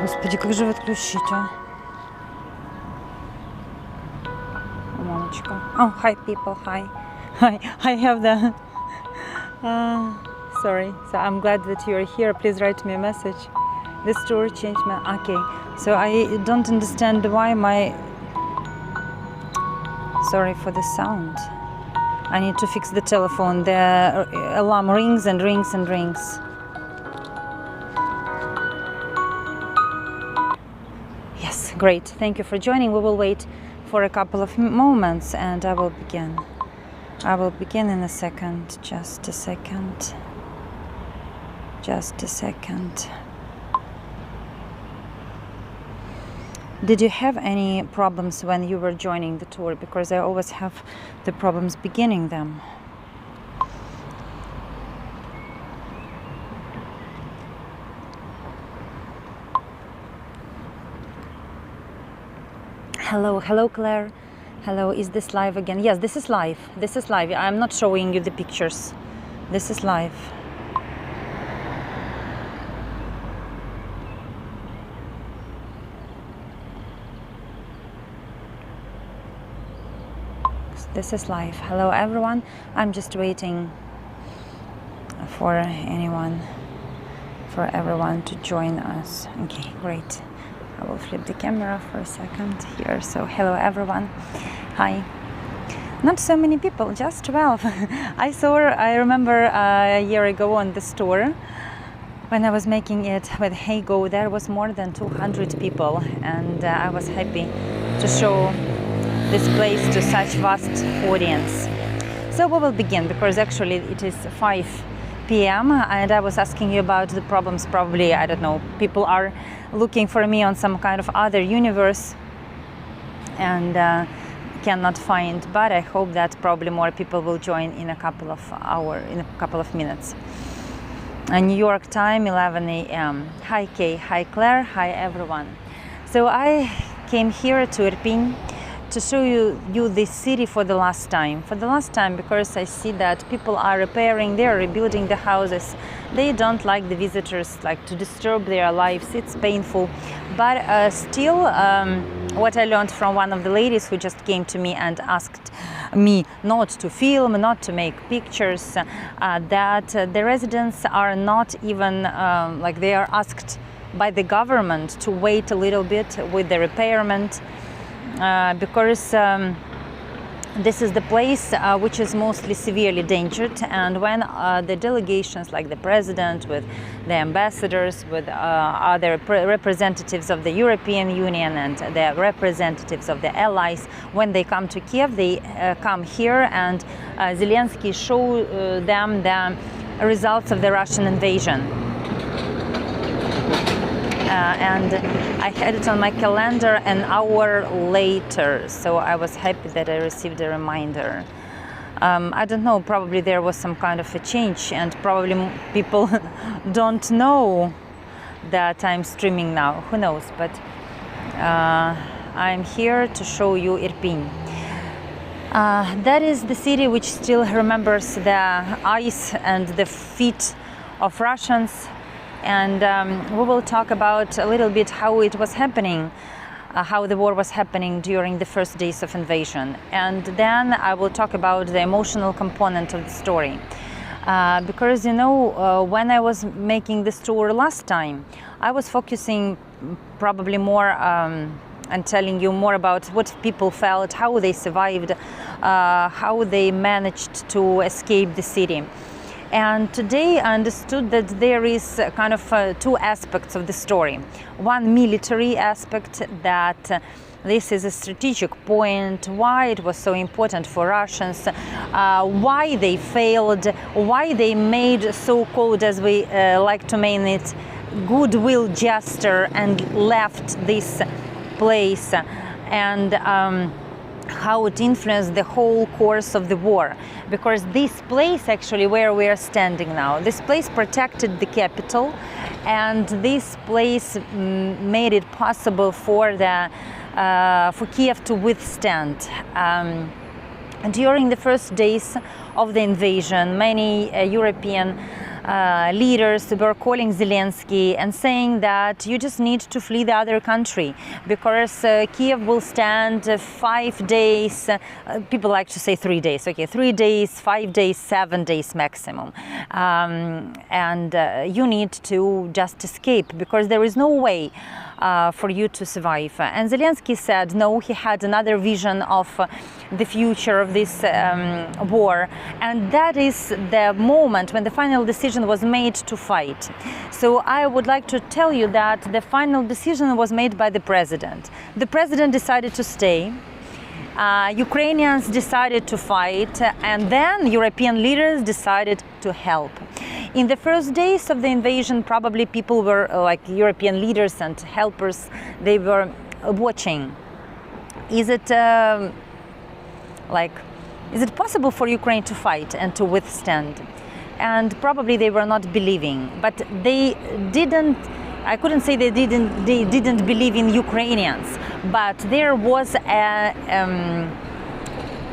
Господи, как же отключить, а? Мамочка. Oh, hi people, hi. Hi, I have the... sorry, so I'm glad that you're here. Please write me a message. This tour changed my... Okay, so I don't understand why my... Sorry for the sound. I need to fix the telephone. The alarm rings and rings and rings. Yes, great. Thank you for joining. We will wait for a couple of moments and I will begin. I will begin in a second. Just a second. Just a second. Did you have any problems when you were joining the tour? Because I always have the problems beginning them. Hello, hello Claire. Hello, is this live again? Yes, this is live. This is live. I'm not showing you the pictures. This is live. This is live. Hello everyone. I'm just waiting for everyone to join us. Okay, great. I will flip the camera for a second here. So hello everyone. Hi. Not so many people, just 12. I remember a year ago on the store when I was making it with Hey Go, there was more than 200 people and I was happy to show this place to such vast audience. So we will begin because actually it is 5 p.m. and I was asking you about the problems. Probably, I don't know, people are looking for me on some kind of other universe and cannot find, but I hope that probably more people will join in a couple of minutes. New York time, 11 a.m. Hi Kay, hi Claire, hi everyone. So I came here to Irpin to show you this city for the last time. Because I see that people are repairing, they are rebuilding the houses. They don't like the visitors like to disturb their lives. It's painful. But still, what I learned from one of the ladies who just came to me and asked me not to film, not to make pictures, that the residents are not even, like they are asked by the government to wait a little bit with the repairment. Because this is the place which is mostly severely endangered, and when the delegations like the president with the ambassadors with other representatives of the European Union and the representatives of the allies, when they come to Kiev, they come here and Zelensky show them the results of the Russian invasion. And I had it on my calendar an hour later, so I was happy that I received a reminder. I don't know, probably there was some kind of a change and probably people don't know that I'm streaming now, who knows, but I'm here to show you Irpin. That is the city which still remembers the eyes and the feet of Russians. And we will talk about a little bit how it was happening, how the war was happening during the first days of invasion. And then I will talk about the emotional component of the story. Because, you know, when I was making this tour last time, I was focusing probably more and telling you more about what people felt, how they survived, how they managed to escape the city. And today I understood that there is kind of two aspects of the story. One military aspect, that this is a strategic point, why it was so important for Russians, why they failed, why they made so-called, as we like to name it, goodwill gesture and left this place, and how it influenced the whole course of the war. Because this place, actually where we are standing now, this place protected the capital, and this place made it possible for Kiev to withstand. During the first days of the invasion, many European leaders were calling Zelensky and saying that you just need to flee the other country because Kyiv will stand 5 days, people like to say 3 days, okay, 3 days, 5 days, 7 days maximum. And you need to just escape because there is no way for you to survive. And Zelensky said no, he had another vision of the future of this war, and that is the moment when the final decision was made to fight. So I would like to tell you that the final decision was made by the president. The president decided to stay. Ukrainians decided to fight, and then European leaders decided to help. In the first days of the invasion, probably people were like European leaders and helpers, they were watching. Is it possible for Ukraine to fight and to withstand? And probably they were not believing, but they didn't. I couldn't say they didn't believe in Ukrainians, but there was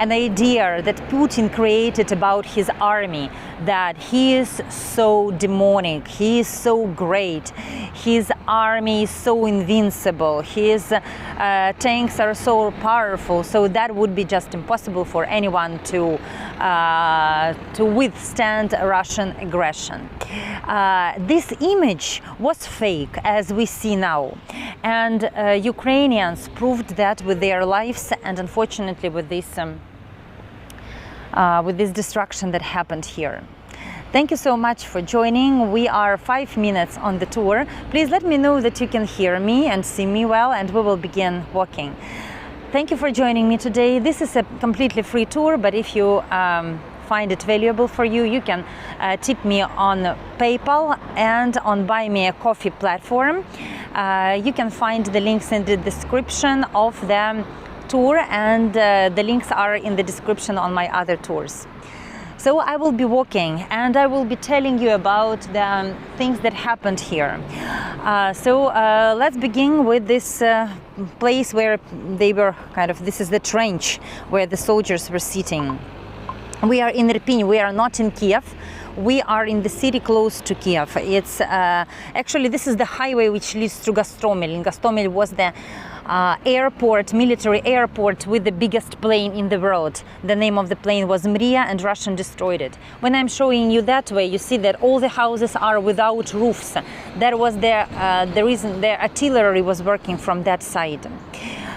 an idea that Putin created about his army, that he is so demonic, he is so great, his army is so invincible, his tanks are so powerful, so that would be just impossible for anyone to withstand Russian aggression. This image was fake, as we see now, and Ukrainians proved that with their lives, and unfortunately with this destruction that happened here. Thank you so much for joining. We are 5 minutes on the tour. Please let me know that you can hear me and see me well, and we will begin walking. Thank you for joining me today. This is a completely free tour, but if you find it valuable for you, you can tip me on PayPal and on Buy Me a Coffee platform. You can find the links in the description of the tour, and the links are in the description on my other tours. So I will be walking and I will be telling you about the things that happened here. Let's begin with this place where they were this is the trench where the soldiers were sitting. We are in Irpin, we are not in Kiev. We are in the city close to Kiev. It's actually, this is the highway which leads to Gostomel. And Gostomel was the airport, military airport with the biggest plane in the world. The name of the plane was Mria, and Russian destroyed it. When I'm showing you that way, you see that all the houses are without roofs. That was the reason the artillery was working from that side.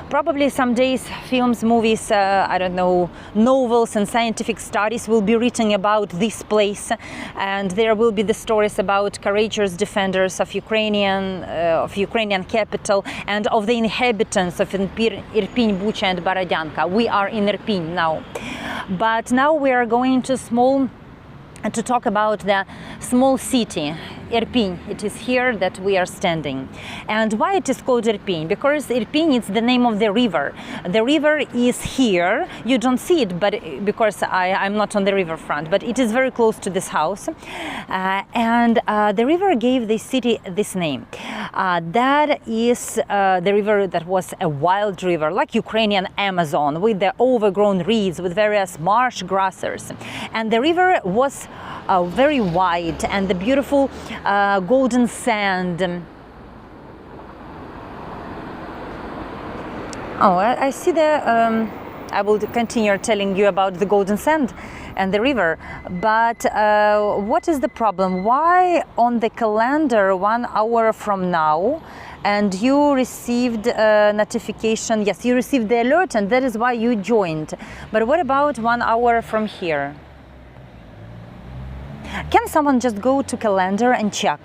Probably some days films, movies, I don't know, novels and scientific studies will be written about this place, and there will be the stories about courageous defenders of Ukrainian capital and of the inhabitants of Irpin, Bucha and Borodyanka. We are in Irpin now, but now we are going to talk about the small city Irpin. It is here that we are standing. And why it is called Irpin? Because Irpin is the name of the river. The river is here. You don't see it, but because I'm not on the riverfront, but it is very close to this house. The river gave the city this name. That is the river that was a wild river, like Ukrainian Amazon, with the overgrown reeds, with various marsh grasses. And the river was very wide, and the beautiful golden sand. I see the I will continue telling you about the golden sand and the river, but what is the problem? Why on the calendar 1 hour from now, and you received a notification? Yes, you received the alert, and that is why you joined. But what about 1 hour from here? Can someone just go to calendar and check?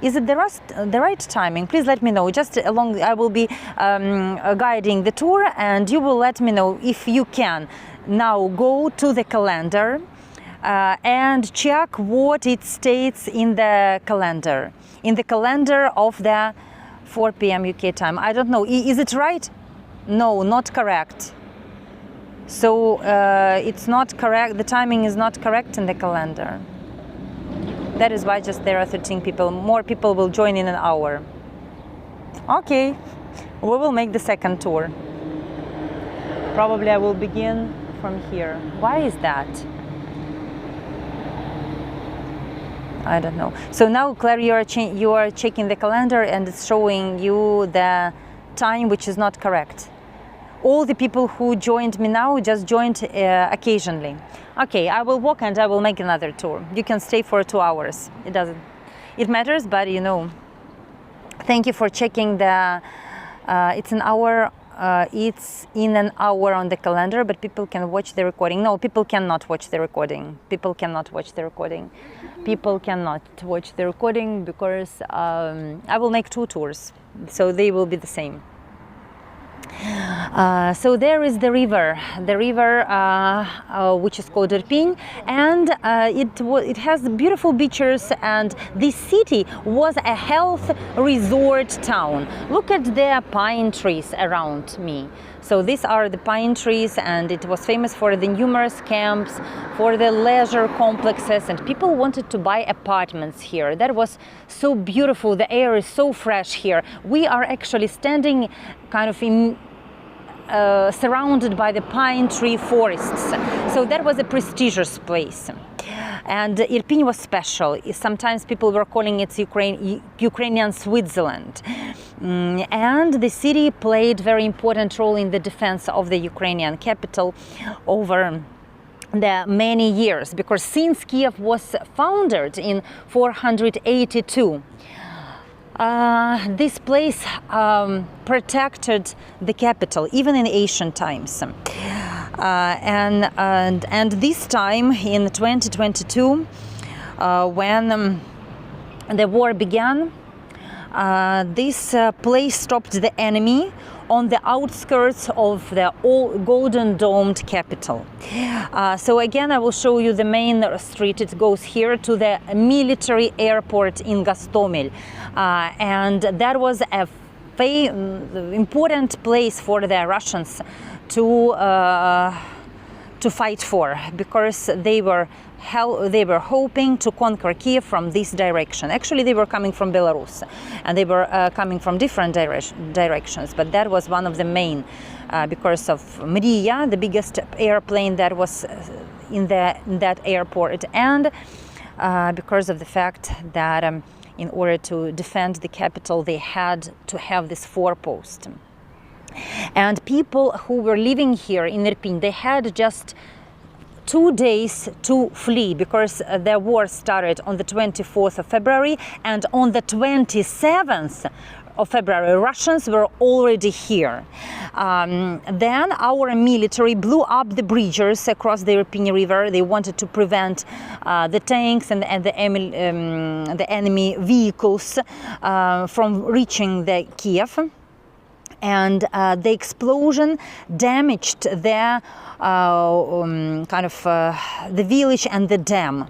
Is it the right timing? Please let me know. Just along, I will be guiding the tour, and you will let me know if you can. Now go to the calendar and check what it states in the calendar. In the calendar of the 4 p.m. UK time. I don't know. Is it right? No, not correct. So it's not correct. The timing is not correct in the calendar. That is why just there are 13 people. More people will join in an hour. Okay, we will make the second tour. Probably I will begin from here. Why is that? I don't know. So now, Claire, you are checking the calendar and it's showing you the time which is not correct. All the people who joined me now just joined occasionally. Okay, I will walk and I will make another tour. You can stay for 2 hours. It matters, but you know. Thank you for checking the. It's an hour. It's in an hour on the calendar, but people can watch the recording. No, people cannot watch the recording. People cannot watch the recording. People cannot watch the recording because I will make 2 tours, so they will be the same. So there is the river which is called Irpin, and it has beautiful beaches, and this city was a health resort town. Look at the pine trees around me. So these are the pine trees, and it was famous for the numerous camps, for the leisure complexes, and people wanted to buy apartments here. That was so beautiful. The air is so fresh here. We are actually standing kind of in surrounded by the pine tree forests. So that was a prestigious place. And Irpin was special. Sometimes people were calling it Ukrainian Switzerland. And the city played very important role in the defense of the Ukrainian capital over the many years, because since Kyiv was founded in 482, this place protected the capital even in ancient times, and this time in 2022, when the war began, this place stopped the enemy on the outskirts of the golden domed capital. So again, I will show you the main street. It goes here to the military airport in Gostomel, and that was a important place for the Russians to fight for, because they were hoping to conquer Kyiv from this direction. Actually, they were coming from Belarus, and they were coming from different directions, but that was one of the main, because of Mriya, the biggest airplane that was in that airport, and because of the fact that in order to defend the capital, they had to have this forepost. And people who were living here in Irpin, they had just 2 days to flee, because the war started on the 24th of February, and on the 27th of February, Russians were already here. Then our military blew up the bridges across the Irpin River. They wanted to prevent the tanks and the enemy vehicles from reaching the Kyiv. And the explosion damaged the the village and the dam.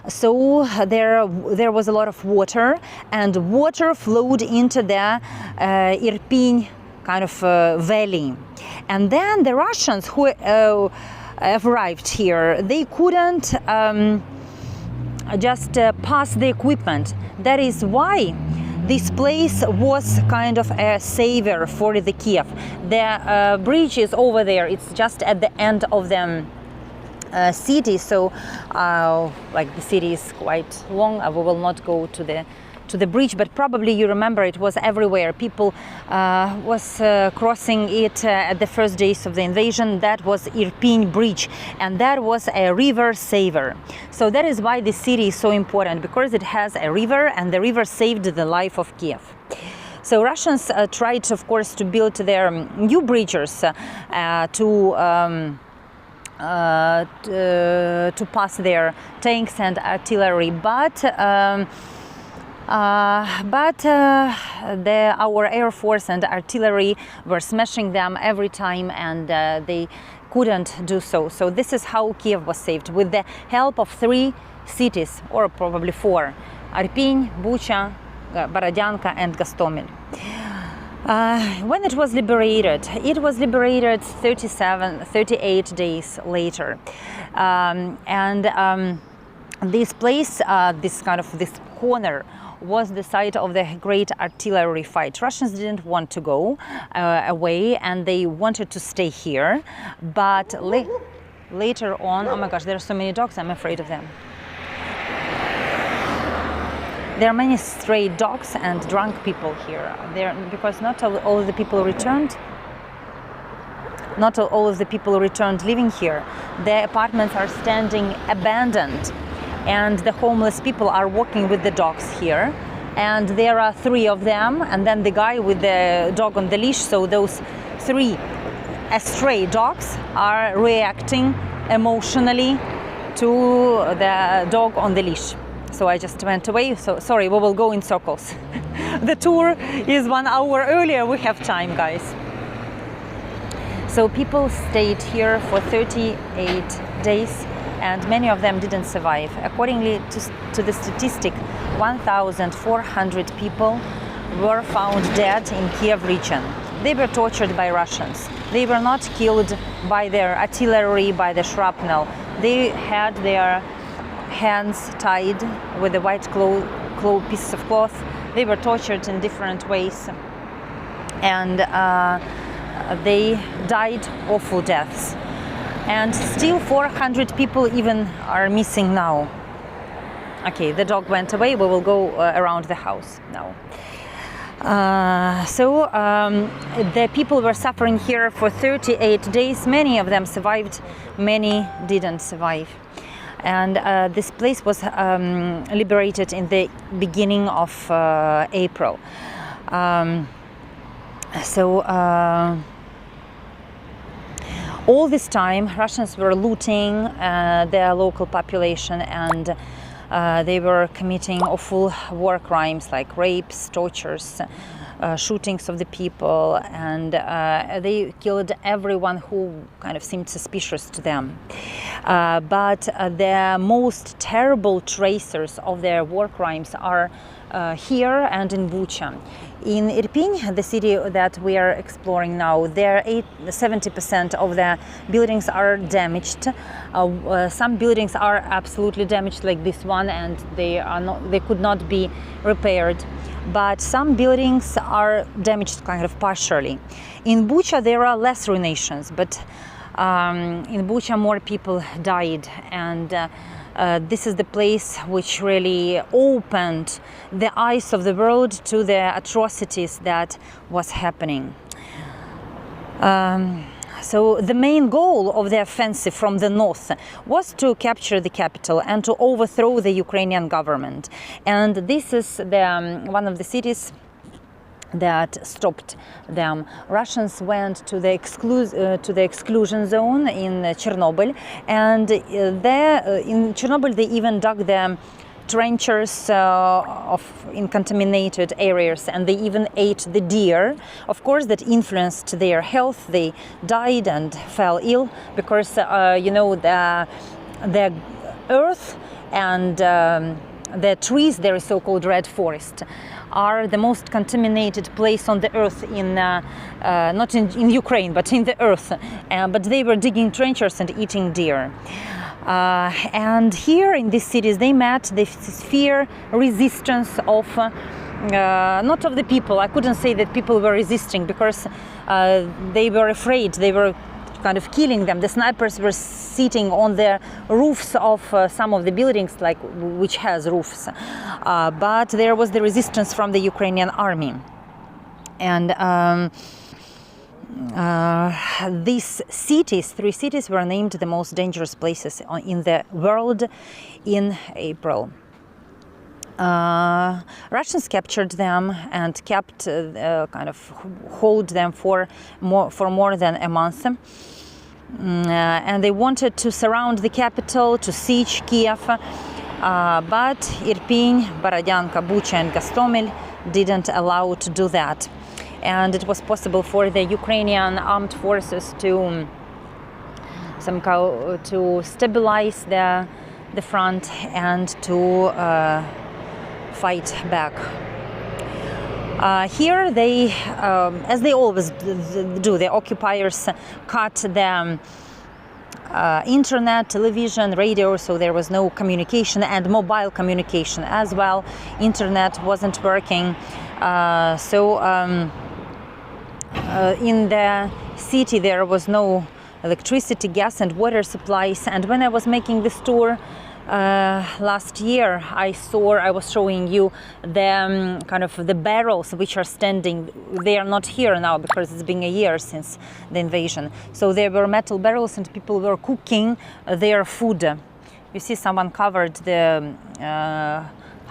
So there was a lot of water, and water flowed into the Irpin valley. And then the Russians who arrived here, they couldn't just pass the equipment. That is why this place was kind of a savior for the Kyiv. The bridge is over there. It's just at the end of the city. So, like, the city is quite long. We will not go to the bridge, but probably you remember it was everywhere. People was crossing it at the first days of the invasion. That was Irpin Bridge, and that was a river saver. So that is why the city is so important, because it has a river, and the river saved the life of Kyiv. So Russians tried, of course, to build their new bridges to pass their tanks and artillery, but our Air Force and artillery were smashing them every time, and they couldn't do so. So this is how Kyiv was saved, with the help of 3 cities, or probably 4: Irpin, Bucha, Borodyanka, and Gostomel. When it was liberated 38 days later, and this place, this corner, was the site of the great artillery fight. Russians didn't want to go away, and they wanted to stay here, but later on, oh my gosh, there are so many dogs, I'm afraid of them. There are many stray dogs and drunk people here. Because not all of the people returned. Not all of the people returned living here. The apartments are standing abandoned, and the homeless people are walking with the dogs here. And there are 3 of them, and then the guy with the dog on the leash. So those 3 stray dogs are reacting emotionally to the dog on the leash. So I just went away. So sorry, we will go in circles. The tour is 1 hour earlier. We have time, guys. So people stayed here for 38 days, and many of them didn't survive. Accordingly to the statistic, 1,400 people were found dead in Kyiv region. They were tortured by Russians. They were not killed by their artillery, by the shrapnel. They had their hands tied with a white pieces of cloth. They were tortured in different ways, and they died awful deaths. And still 400 people even are missing now. Okay, the dog went away. We will go around the house now. The people were suffering here for 38 days. Many of them survived, many didn't survive. And this place was liberated in the beginning of April. All this time, Russians were looting their local population, and they were committing awful war crimes like rapes, tortures, shootings of the people, and they killed everyone who kind of seemed suspicious to them. But the most terrible tracers of their war crimes are here and in Bucha. In Irpin, the city that we are exploring now, 70% of the buildings are damaged. Some buildings are absolutely damaged, like this one, and they could not be repaired. But some buildings are damaged kind of partially. In Bucha there are less ruinations, but in Bucha more people died, and this is the place which really opened the eyes of the world to the atrocities that was happening. So the main goal of the offensive from the north was to capture the capital and to overthrow the Ukrainian government. And this is one of the cities that stopped them. Russians went to the exclusion zone in Chernobyl, and in Chernobyl they even dug the trenches in contaminated areas, and they even ate the deer. Of course, that influenced their health. They died and fell ill because the earth and the trees, there is so-called red forest, are the most contaminated place on the earth not in Ukraine, but in the earth. But they were digging trenches and eating deer. And here in these cities they met the fierce resistance of not of the people. I couldn't say that people were resisting because they were afraid. They were kind of killing them. The snipers were sitting on the roofs of some of the buildings, which has roofs. But there was the resistance from the Ukrainian army. And these cities, 3 cities, were named the most dangerous places in the world in April. Russians captured them and kept kind of hold them for more than a month. And they wanted to surround the capital, to siege Kiev, but Irpin, Borodyanka, Bucha and Gostomel didn't allow to do that. And it was possible for the Ukrainian armed forces to somehow to stabilize the front and to fight back. Here they, as they always do, the occupiers cut the internet, television, radio, so there was no communication, and mobile communication as well. Internet wasn't working. In the city there was no electricity, gas and water supplies. And when I was making this tour, last year I was showing you the kind of the barrels which are standing. They are not here now because it's been a year since the invasion. So there were metal barrels and people were cooking their food. You see someone covered the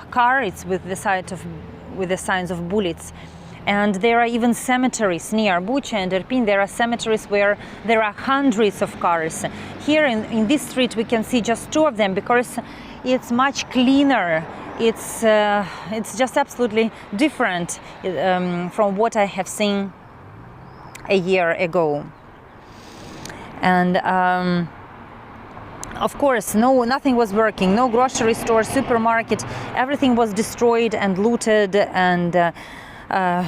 car. It's with the signs of bullets. And there are even cemeteries near Bucha and Irpin. There are cemeteries where there are hundreds of cars. Here in this street we can see just 2 of them because it's much cleaner. It's just absolutely different from what I have seen a year ago. And of course, nothing was working. No grocery store, supermarket. Everything was destroyed and looted, and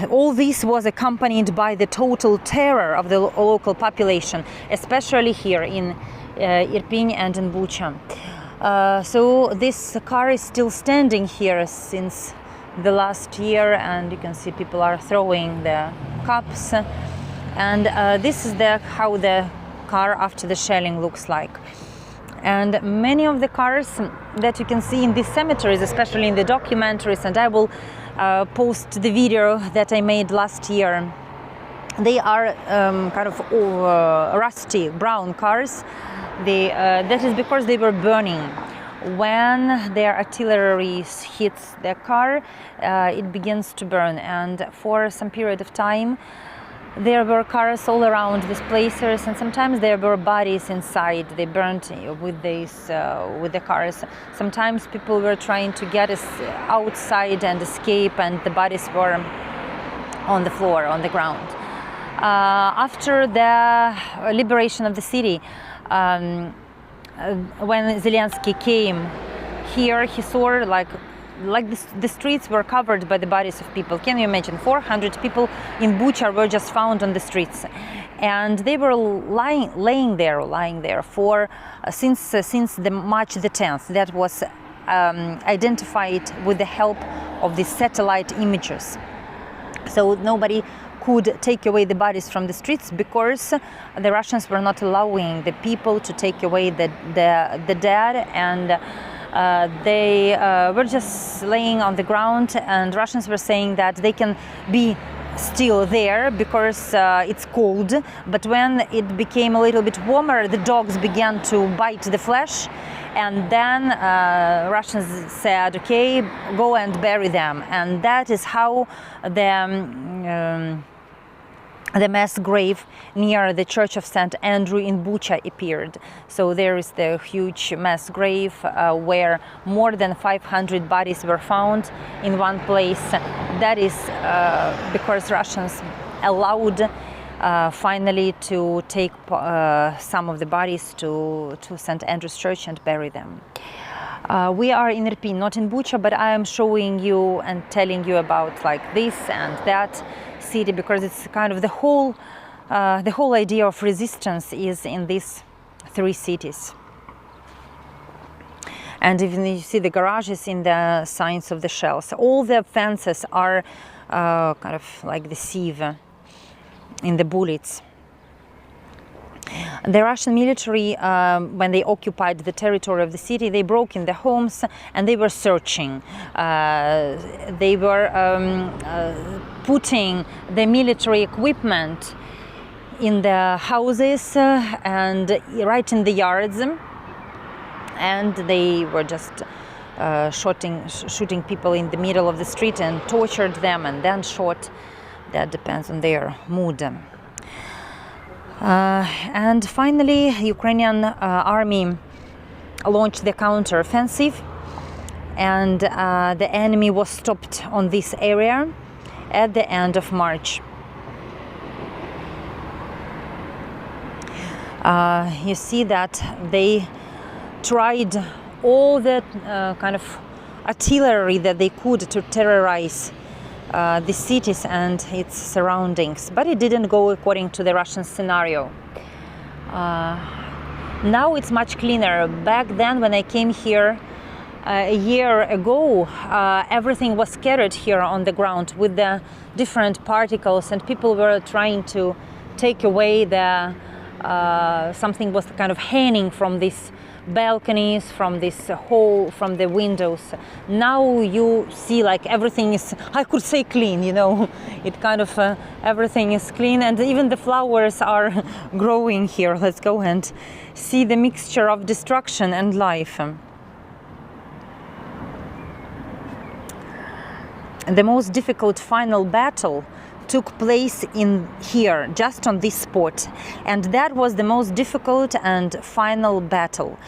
all this was accompanied by the total terror of the local population, especially here in Irpin and in Bucha. So this car is still standing here since the last year, and you can see people are throwing the cups. And this is how the car after the shelling looks like. And many of the cars that you can see in these cemeteries, especially in the documentaries, and I will post the video that I made last year. They are kind of rusty brown cars. That is because they were burning. When their artillery hits the car, it begins to burn, and for some period of time there were cars all around these places, and sometimes there were bodies inside. They burned with the cars. Sometimes people were trying to get us outside and escape, and the bodies were on the floor, on the ground. After the liberation of the city, when Zelensky came here, he saw the streets were covered by the bodies of people. Can you imagine? 400 people in Bucha were just found on the streets, and they were laying there for since March the 10th. That was identified with the help of the satellite images. So nobody could take away the bodies from the streets because the Russians were not allowing the people to take away the dead, and they were just laying on the ground, and Russians were saying that they can be still there because it's cold, but when it became a little bit warmer, the dogs began to bite the flesh, and then Russians said, okay, go and bury them. And that is how the mass grave near the Church of St. Andrew in Bucha appeared. So there is the huge mass grave where more than 500 bodies were found in one place. That is because Russians allowed finally to take some of the bodies to St. Andrew's Church and bury them. We are in Irpin, not in Bucha, but I am showing you and telling you about like this and that city because it's kind of the whole idea of resistance is in these 3 cities. And even you see the garages in the signs of the shells. All the fences are kind of like the sieve in the bullets. The Russian military, when they occupied the territory of the city, they broke in the homes and they were searching. They were putting the military equipment in the houses and right in the yards, and they were just shooting people in the middle of the street and tortured them and then shot. That depends on their mood. And finally, Ukrainian army launched the counter-offensive, and the enemy was stopped on this area at the end of March. You see that they tried all the kind of artillery that they could to terrorize the cities and its surroundings, but it didn't go according to the Russian scenario. Now it's much cleaner. Back then, when I came here a year ago, everything was scattered here on the ground with the different particles, and people were trying to take away the something was kind of hanging from these balconies, from this hall, from the windows. Now you see like everything is, I could say, clean, you know. It kind of everything is clean, and even the flowers are growing here. Let's go and see the mixture of destruction and life. The most difficult final battle took place in here, just on this spot, and that was the most difficult and final battle.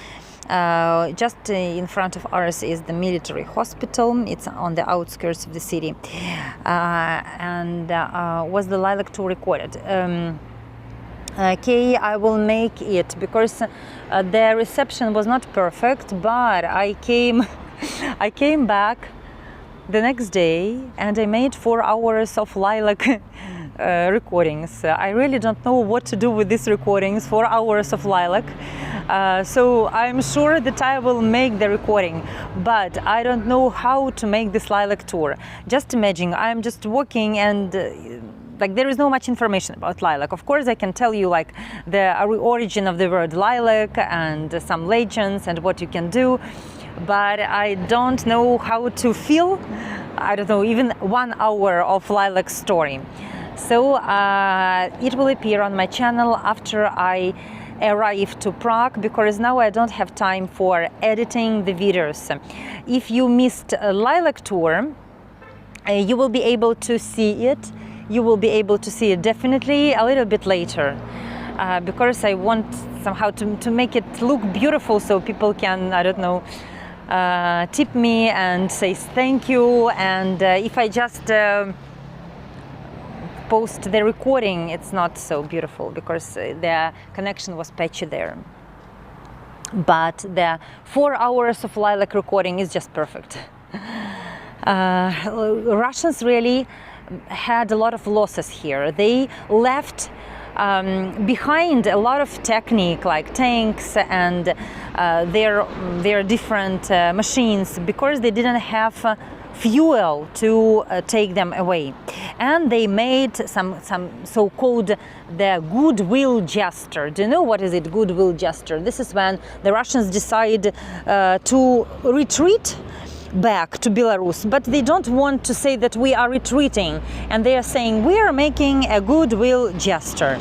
Just in front of us is the military hospital. It's on the outskirts of the city, and was the lilac tour recorded. Okay, I will make it because the reception was not perfect, but I came back the next day and I made 4 hours of lilac recordings. I really don't know what to do with these recordings, 4 hours of lilac. So I'm sure that I will make the recording, but I don't know how to make this lilac tour. Just imagine, I'm just walking and like there is no much information about lilac. Of course, I can tell you like the origin of the word lilac and some legends and what you can do, but I don't know how to fill, I don't know, even 1 hour of lilac story. So it will appear on my channel after I arrive to Prague, because now I don't have time for editing the videos. If you missed a lilac tour, you will be able to see it. You will be able to see it definitely a little bit later, because I want somehow to make it look beautiful, so people can, I don't know, tip me and say thank you. And if I just post the recording, it's not so beautiful because the connection was patchy there. But the 4 hours of lilac recording is just perfect. Russians really had a lot of losses here. They left behind a lot of technique like tanks and their different machines, because they didn't have fuel to take them away. And they made some so-called the goodwill gesture. Do you know what is it, goodwill gesture? This is when the Russians decide to retreat back to Belarus, but they don't want to say that we are retreating, and they are saying we are making a goodwill gesture.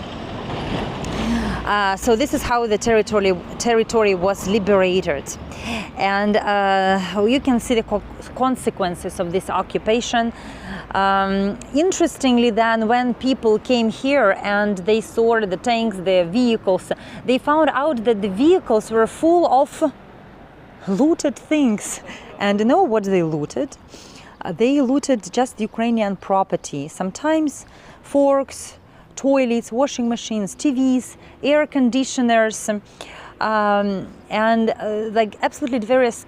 So this is how the territory was liberated, and you can see the consequences of this occupation. Interestingly, then, when people came here and they saw the tanks, the vehicles, they found out that the vehicles were full of looted things. And you know what they looted? They looted just Ukrainian property. Sometimes forks, toilets, washing machines, TVs, air conditioners, and like absolutely various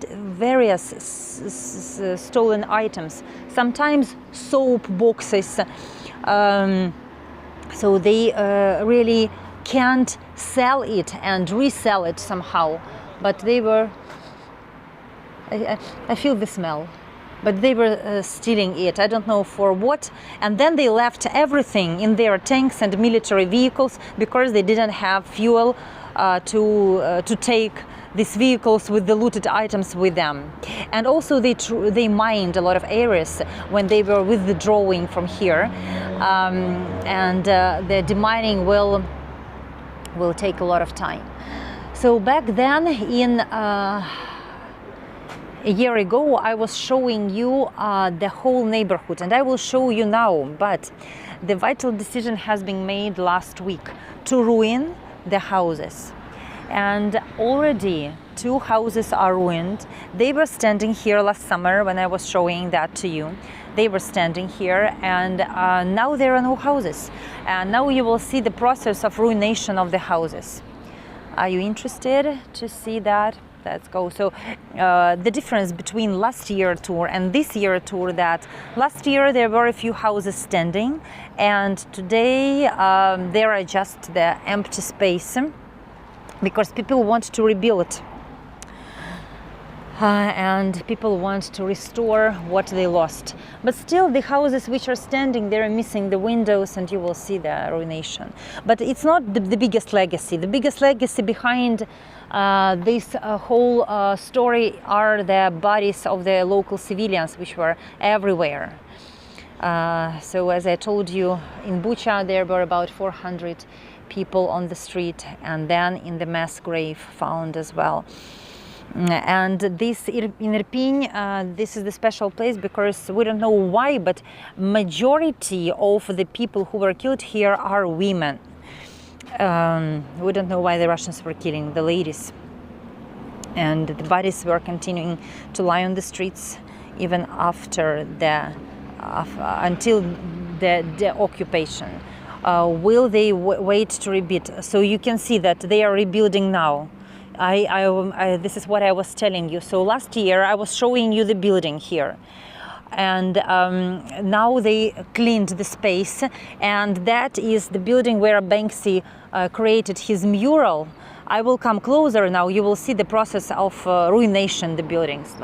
stolen items. Sometimes soap boxes. So they really can't sell it and resell it somehow. But they were, I feel the smell, but they were stealing it. I don't know for what. And then they left everything in their tanks and military vehicles because they didn't have fuel to take these vehicles with the looted items with them. And also they mined a lot of areas when they were withdrawing from here, and the demining will take a lot of time. So back then, in a year ago, I was showing you the whole neighborhood, and I will show you now, but the vital decision has been made last week to ruin the houses. And already 2 houses are ruined. They were standing here last summer when I was showing that to you. They were standing here, and now there are no houses. And now you will see the process of ruination of the houses. Are you interested to see that? Let's go. So the difference between last year tour and this year tour, that last year there were a few houses standing, and today there are just the empty space because people want to rebuild. and people want to restore what they lost. But still, the houses which are standing, they're missing the windows, and you will see the ruination. But it's not the biggest legacy. The biggest legacy behind this whole story are the bodies of the local civilians, which were everywhere. So as I told you, in Bucha there were about 400 people on the street, and then in the mass grave found as well. And this in Irpin, this is the special place because we don't know why, but majority of the people who were killed here are women. We don't know why the Russians were killing the ladies. And the bodies were continuing to lie on the streets even after until the occupation. Will they wait to rebuild? So you can see that they are rebuilding now. This is what I was telling you. So last year I was showing you the building here, and now they cleaned the space, and that is the building where Banksy created his mural. I will come closer now. You will see the process of ruination the buildings.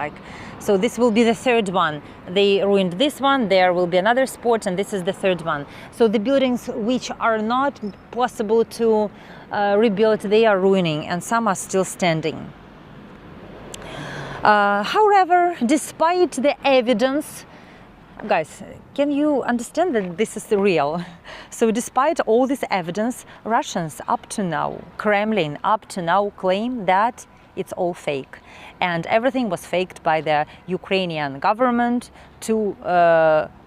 So this will be the third one. They ruined this one, there will be another spot, and this is the third one. So the buildings which are not possible to rebuild, they are ruining, and some are still standing. However, despite the evidence, guys, can you understand that this is real? So despite all this evidence, Russians up to now, Kremlin up to now claim that it's all fake. And everything was faked by the Ukrainian government to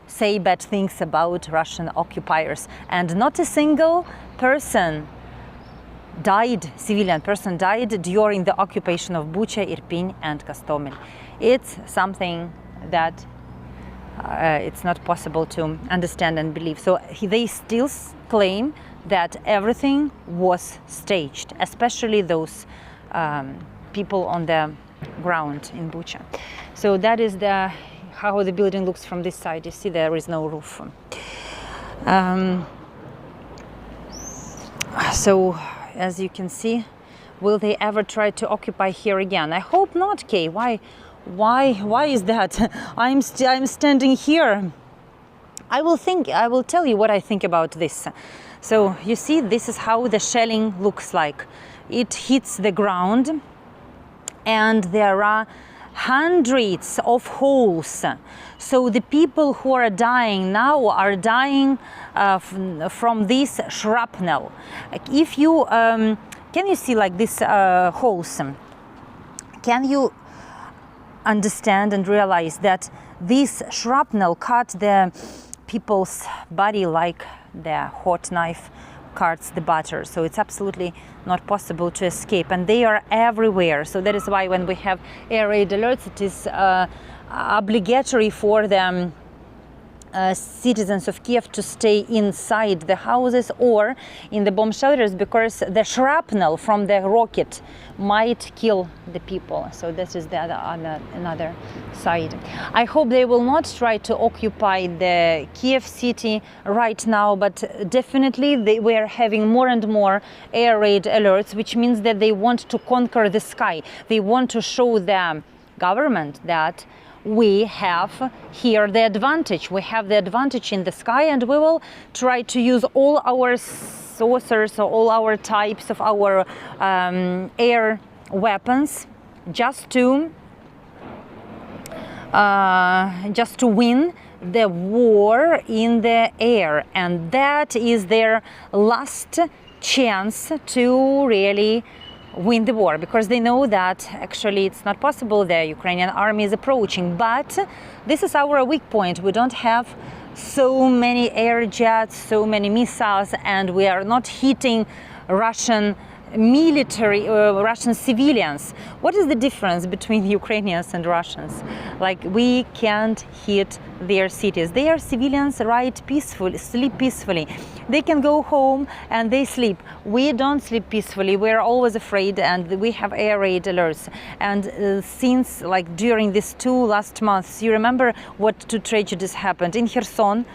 say bad things about Russian occupiers. And not a single person died, civilian person died during the occupation of Bucha, Irpin and Kostomel. It's something that it's not possible to understand and believe. So they still claim that everything was staged, especially those people on the ground in Bucha. So that is how the building looks from this side. You see there is no roof. So as you can see, will they ever try to occupy here again? I hope not, Kay. Why is that? I'm standing here. I will tell you what I think about this. So you see, this is how the shelling looks like. It hits the ground, and there are hundreds of holes. So the people who are dying now are dying from this shrapnel. If you can you see like this holes? Can you understand and realize that this shrapnel cut the people's body like the hot knife cuts the butter? So it's absolutely not possible to escape, and they are everywhere. So that is why when we have air raid alerts, it is obligatory for the citizens of Kiev to stay inside the houses or in the bomb shelters, because the shrapnel from the rocket might kill the people. So this is the another side. I hope they will not try to occupy the Kiev city right now, but definitely we are having more and more air raid alerts, which means that they want to conquer the sky. They want to show the government that we have here the advantage. We have the advantage in the sky, and we will try to use all our saucers, or all our types of our air weapons just to win the war in the air. And that is their last chance to really win the war, because they know that actually it's not possible. The Ukrainian army is approaching, but this is our weak point. We don't have so many air jets, so many missiles, and we are not hitting Russian military, Russian civilians. What is the difference between Ukrainians and Russians? Like, we can't hit their cities. They are civilians, right? Peacefully, sleep peacefully. They can go home and they sleep. We don't sleep peacefully. We're always afraid, and we have air raid alerts. And since like during these last 2 months, you remember what 2 tragedies happened in Kherson.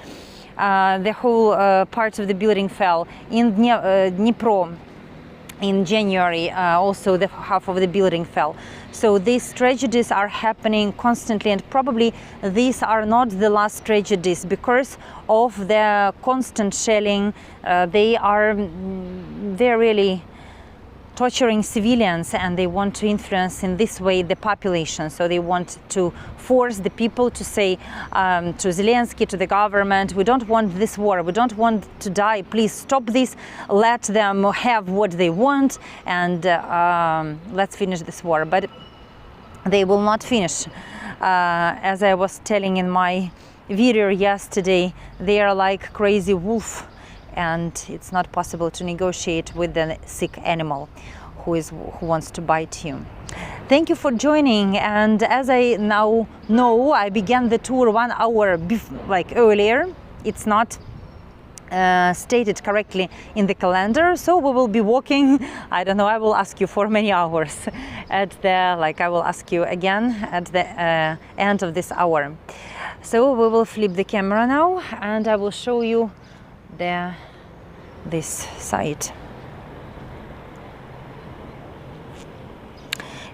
The whole part of the building fell. In Dnipro, in January, also the half of the building fell. So these tragedies are happening constantly, and probably these are not the last tragedies because of the constant shelling. They're really torturing civilians, and they want to influence in this way the population. So they want to force the people to say to Zelensky, to the government, we don't want this war, we don't want to die, please stop this, let them have what they want, and let's finish this war. But they will not finish. As I was telling in my video yesterday, they are like crazy wolf, and it's not possible to negotiate with a sick animal who wants to bite you. Thank you for joining, and as I now know, I began the tour 1 hour earlier. It's not stated correctly in the calendar, so we will be walking, I don't know, I will ask you for many hours at the, I will ask you again at the end of this hour. So we will flip the camera now, and I will show you this site.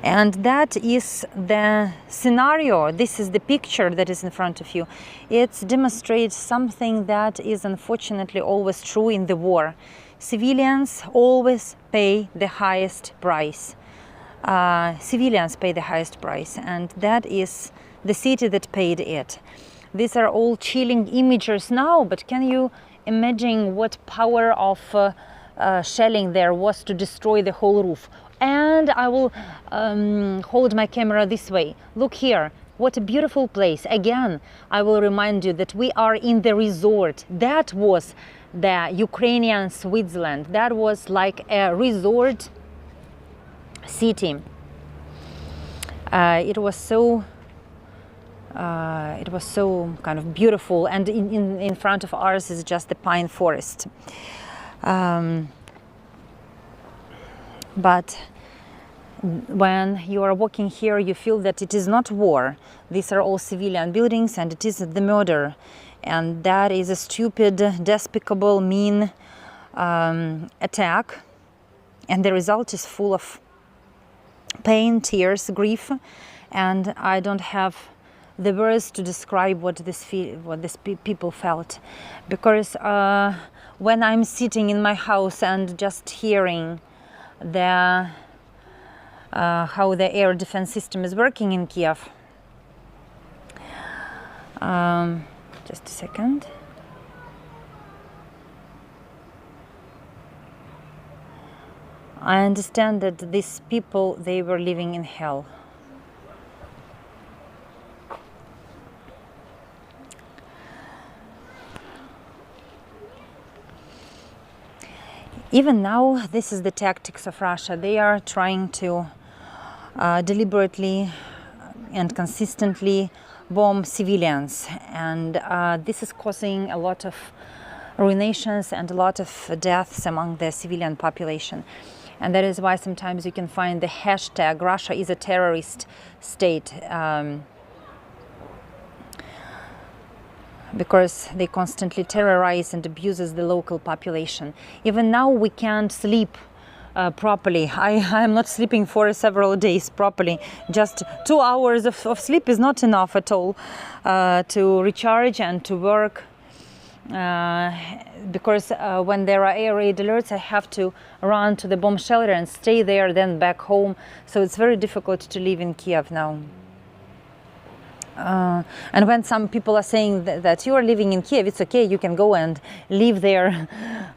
And that is the scenario. This is the picture that is in front of you. It demonstrates something that is unfortunately always true in the war. Civilians always pay the highest price. Civilians pay the highest price, and that is the city that paid it. These are all chilling images now, but can you imagine what power of shelling there was to destroy the whole roof? And I will hold my camera this way. Look here, what a beautiful place. Again, I will remind you that we are in the resort. That was the Ukrainian Switzerland. That was like a resort city. It was so kind of beautiful, and in front of ours is just the pine forest. But when you are walking here, you feel that it is not war. These are all civilian buildings, and it is the murder. And that is a stupid, despicable, mean attack. And the result is full of pain, tears, grief. And I don't have the words to describe what these people felt. Because when I'm sitting in my house and just hearing how the air defense system is working in Kiev. Just a second. I understand that these people, they were living in hell. Even now, this is the tactics of Russia. They are trying to deliberately and consistently bomb civilians, and this is causing a lot of ruinations and a lot of deaths among the civilian population. And that is why sometimes you can find the hashtag Russia is a terrorist state, because they constantly terrorize and abuses the local population. Even now we can't sleep properly. I am not sleeping for several days properly. Just 2 hours of sleep is not enough at all to recharge and to work. Because when there are air raid alerts, I have to run to the bomb shelter and stay there, then back home. So it's very difficult to live in Kiev now. And when some people are saying that you are living in Kiev, it's okay, you can go and live there.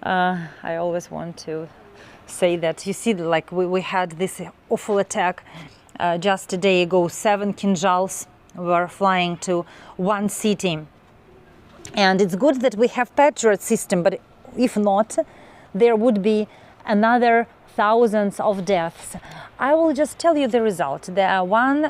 I always want to say that, you see, like we had this awful attack just a day ago. 7 Kinzhals were flying to one city. And it's good that we have Patriot system, but if not, there would be another thousands of deaths. I will just tell you the result. The one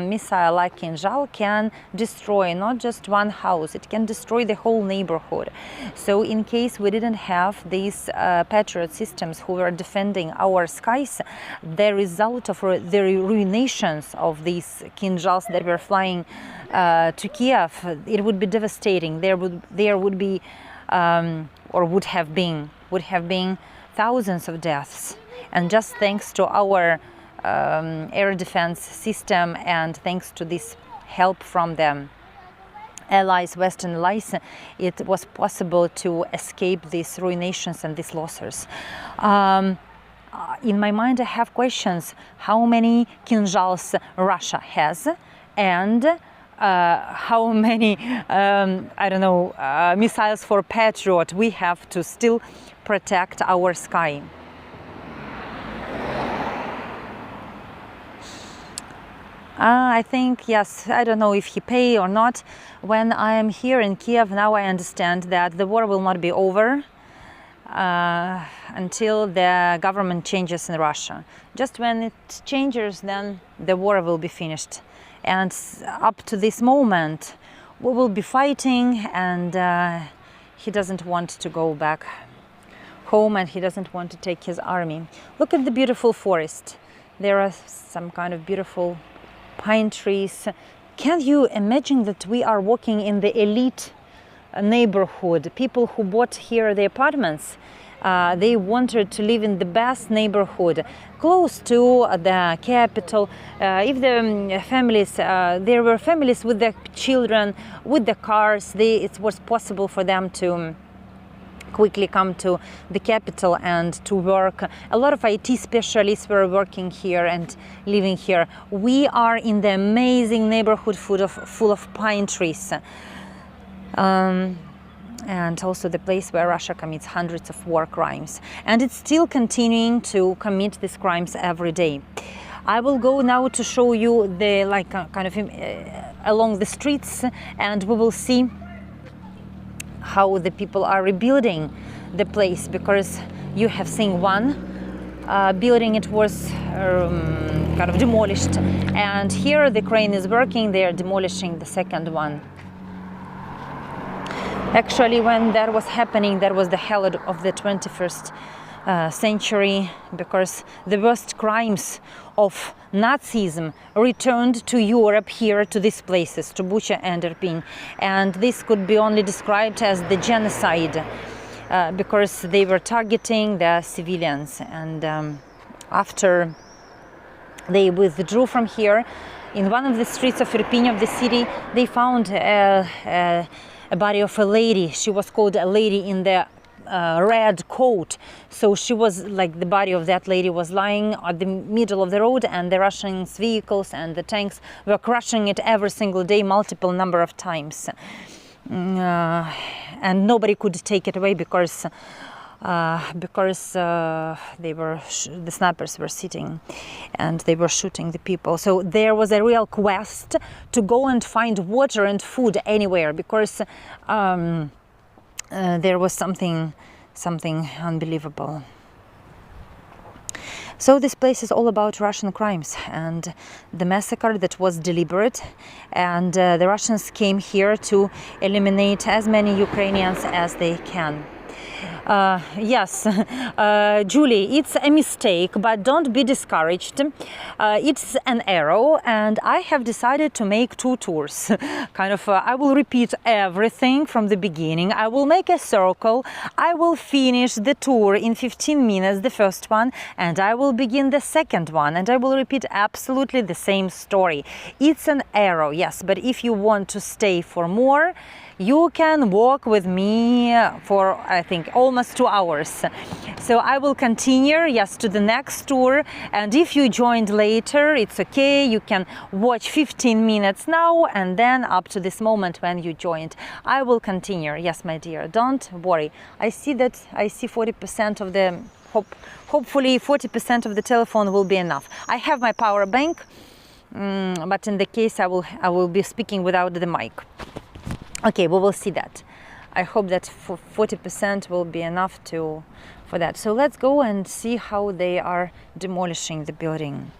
missile like Kinzhal can destroy not just one house, it can destroy the whole neighborhood. So in case we didn't have these Patriot systems who were defending our skies, the result of the ruinations of these Kinzhals that were flying to Kiev, it would be devastating. There would be or would have been thousands of deaths. And just thanks to our air defense system and thanks to this help from them allies, Western allies, it was possible to escape these ruinations and these losses. In my mind, I have questions: how many Kinzhals Russia has, and how many, I don't know, missiles for Patriot we have to still protect our sky. I think, yes, I don't know if he pay or not. When I am here in Kiev, now I understand that the war will not be over until the government changes in Russia. Just when it changes, then the war will be finished. And up to this moment, we will be fighting, and he doesn't want to go back home, and he doesn't want to take his army. Look at the beautiful forest. There are some kind of beautiful pine trees. Can you imagine that we are walking in the elite neighborhood? People who bought here the apartments, they wanted to live in the best neighborhood, close to the capital. If the families, there were families with their children, with the cars, it was possible for them to quickly come to the capital and to work. A lot of IT specialists were working here and living here. We are in the amazing neighborhood full of pine trees. And also the place where Russia commits hundreds of war crimes. And it's still continuing to commit these crimes every day. I will go now to show you the along the streets, and we will see how the people are rebuilding the place, because you have seen one building, it was kind of demolished, and here the crane is working, they are demolishing the second one. Actually, when that was happening, that was the hell of the 21st century, because the worst crimes of Nazism returned to Europe, here to these places, to Bucha and Irpin. And this could be only described as the genocide, because they were targeting the civilians. And after they withdrew from here, in one of the streets of Irpin, of the city, they found a body of a lady. She was called a lady in the red coat. So she was like, the body of that lady was lying at the middle of the road, and the Russian vehicles and the tanks were crushing it every single day, multiple number of times. And nobody could take it away because the snipers were sitting and they were shooting the people. So there was a real quest to go and find water and food anywhere, because there was something unbelievable. So this place is all about Russian crimes and the massacre that was deliberate, and the Russians came here to eliminate as many Ukrainians as they can. Yes, Julie, it's a mistake, but don't be discouraged. It's an arrow, and I have decided to make 2 tours. I will repeat everything from the beginning. I will make a circle. I will finish the tour in 15 minutes, the first one, and I will begin the second one, and I will repeat absolutely the same story. It's an arrow, yes, but if you want to stay for more, you can walk with me for, I think, almost 2 hours. So I will continue, yes, to the next tour. And if you joined later, it's okay. You can watch 15 minutes now, and then up to this moment when you joined, I will continue. Yes, my dear, don't worry. I see 40% of the, hopefully 40% of the telephone will be enough. I have my power bank, but in the case I will be speaking without the mic. Okay, we will see that. I hope that 40% will be enough for that. So let's go and see how they are demolishing the building.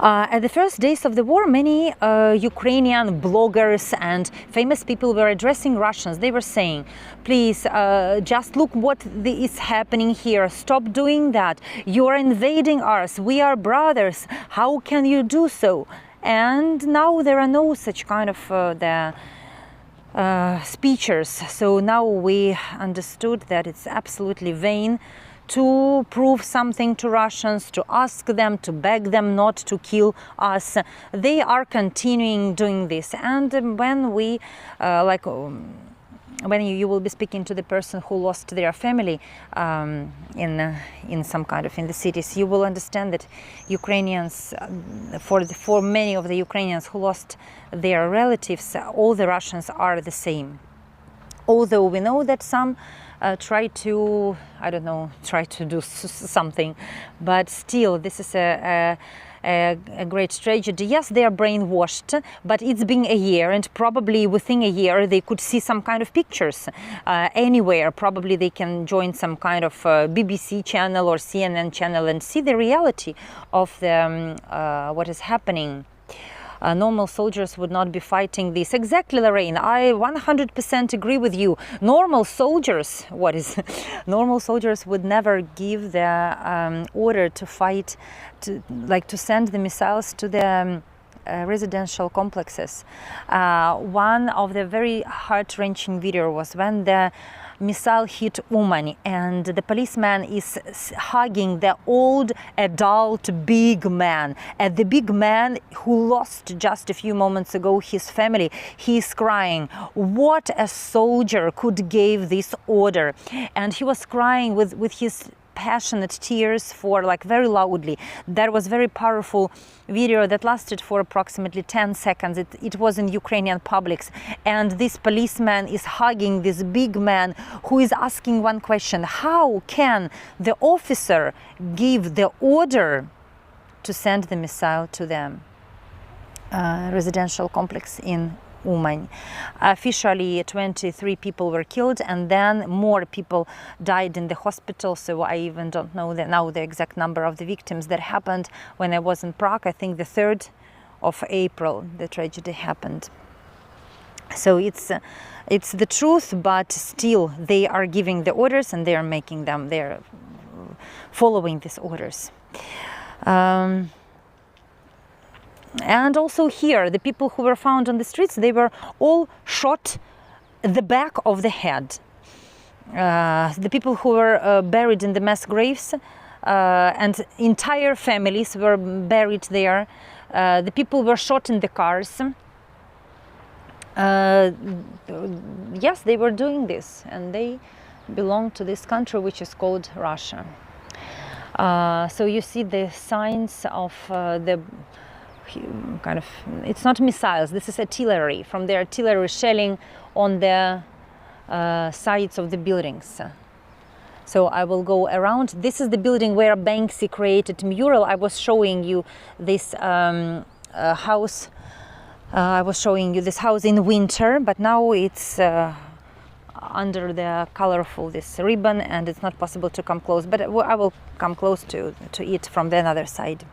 At the first days of the war, many Ukrainian bloggers and famous people were addressing Russians. They were saying, please, just look what is happening here. Stop doing that. You are invading us. We are brothers. How can you do so? And now there are no such kind of speeches. So now we understood that it's absolutely vain to prove something to Russians, to ask them, to beg them not to kill us. They are continuing doing this. And when we, when you will be speaking to the person who lost their family in some kind of in the cities, you will understand that Ukrainians, for many of the Ukrainians who lost their relatives, all the Russians are the same. Although we know that some try to, I don't know, try to do something, but still this is a great tragedy. Yes, they are brainwashed, but it's been a year, and probably within a year they could see some kind of pictures anywhere. Probably they can join some kind of BBC channel or CNN channel and see the reality of the what is happening. Normal soldiers would not be fighting this. Exactly, Lorraine. I 100% agree with you. Normal soldiers, what is? Normal soldiers would never give the order to fight, to send the missiles to the residential complexes. One of the very heart-wrenching video was when the missile hit Umani, and the policeman is hugging the old adult big man, and the big man who lost just a few moments ago his family. He's crying. What a soldier could give this order? And he was crying with his passionate tears for very loudly. That was very powerful video that lasted for approximately 10 seconds. It was in Ukrainian publics, and this policeman is hugging this big man who is asking one question: how can the officer give the order to send the missile to the residential complex in Umani? Officially 23 people were killed, and then more people died in the hospital, so I even don't know now the exact number of the victims. That happened when I was in Prague. I think the 3rd of April the tragedy happened. So it's the truth, but still they are giving the orders and they are making them, they're following these orders. And also here, the people who were found on the streets, they were all shot the back of the head. The people who were buried in the mass graves, and entire families were buried there. The people were shot in the cars. Yes, they were doing this, and they belong to this country which is called Russia. So you see the signs of the kind of, it's not missiles, this is artillery, from the artillery shelling on the sides of the buildings. So I will go around. This is the building where Banksy created mural. I was showing you this house. I was showing you this house in winter, but now it's under the colorful this ribbon, and it's not possible to come close. But I will come close to it from the other side.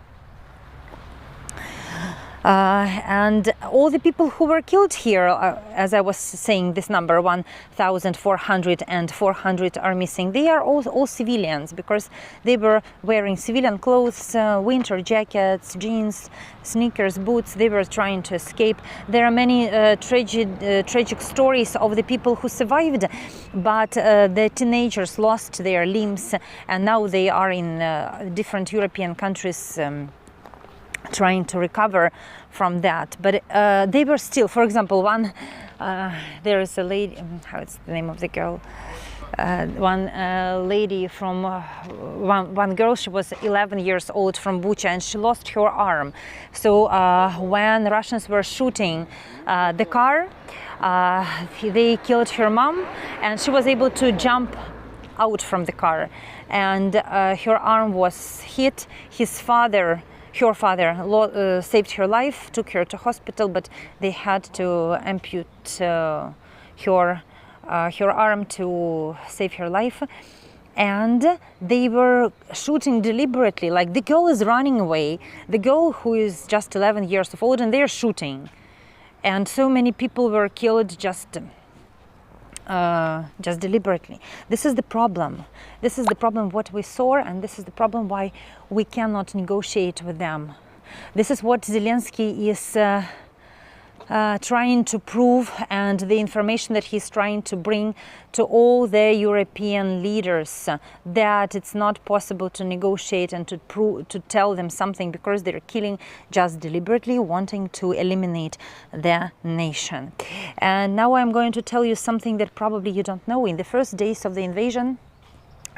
And all the people who were killed here, as I was saying, this number 1,400 and 400 are missing. They are all civilians, because they were wearing civilian clothes, winter jackets, jeans, sneakers, boots. They were trying to escape. There are many tragic stories of the people who survived, but the teenagers lost their limbs, and now they are in different European countries trying to recover from that. But they were still, for example, there is a lady, how is the name of the girl? One lady from, one girl, she was 11 years old, from Bucha, and she lost her arm. So when Russians were shooting the car, they killed her mom, and she was able to jump out from the car, and her arm was hit. Her father saved her life, took her to hospital, but they had to ampute her arm to save her life. And they were shooting deliberately, like the girl is running away, the girl who is just 11 years old, and they're shooting. And so many people were killed just deliberately. This is the problem. This is the problem what we saw, and this is the problem why we cannot negotiate with them. This is what Zelensky is trying to prove, and the information that he's trying to bring to all the European leaders, that it's not possible to negotiate and to tell them something, because they're killing just deliberately, wanting to eliminate their nation. And now I'm going to tell you something that probably you don't know. In the first days of the invasion,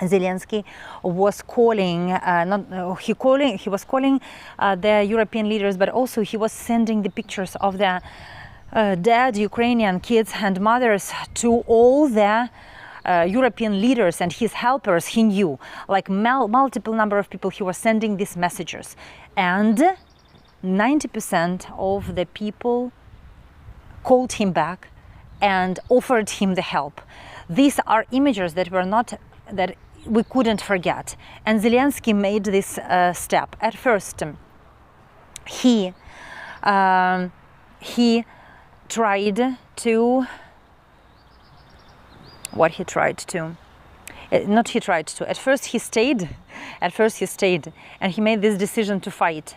Zelensky was calling, he was calling the European leaders, but also he was sending the pictures of the dead Ukrainian kids and mothers to all the European leaders and his helpers he knew, like multiple number of people. He was sending these messages, and 90% of the people called him back and offered him the help. These are images that were not, that we couldn't forget. And Zelensky made this step. At first, he tried to, at first he stayed, and he made this decision to fight.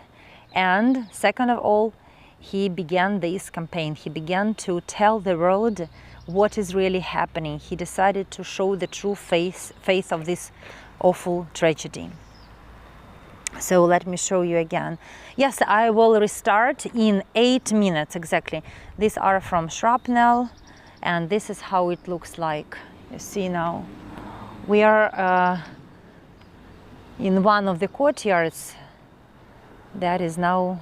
And second of all, he began this campaign. He began to tell the world what is really happening. He decided to show the true face of this awful tragedy. So let me show you again. Yes, I will restart in 8 minutes exactly. These are from shrapnel, and this is how it looks like. You see now, we are in one of the courtyards that is now,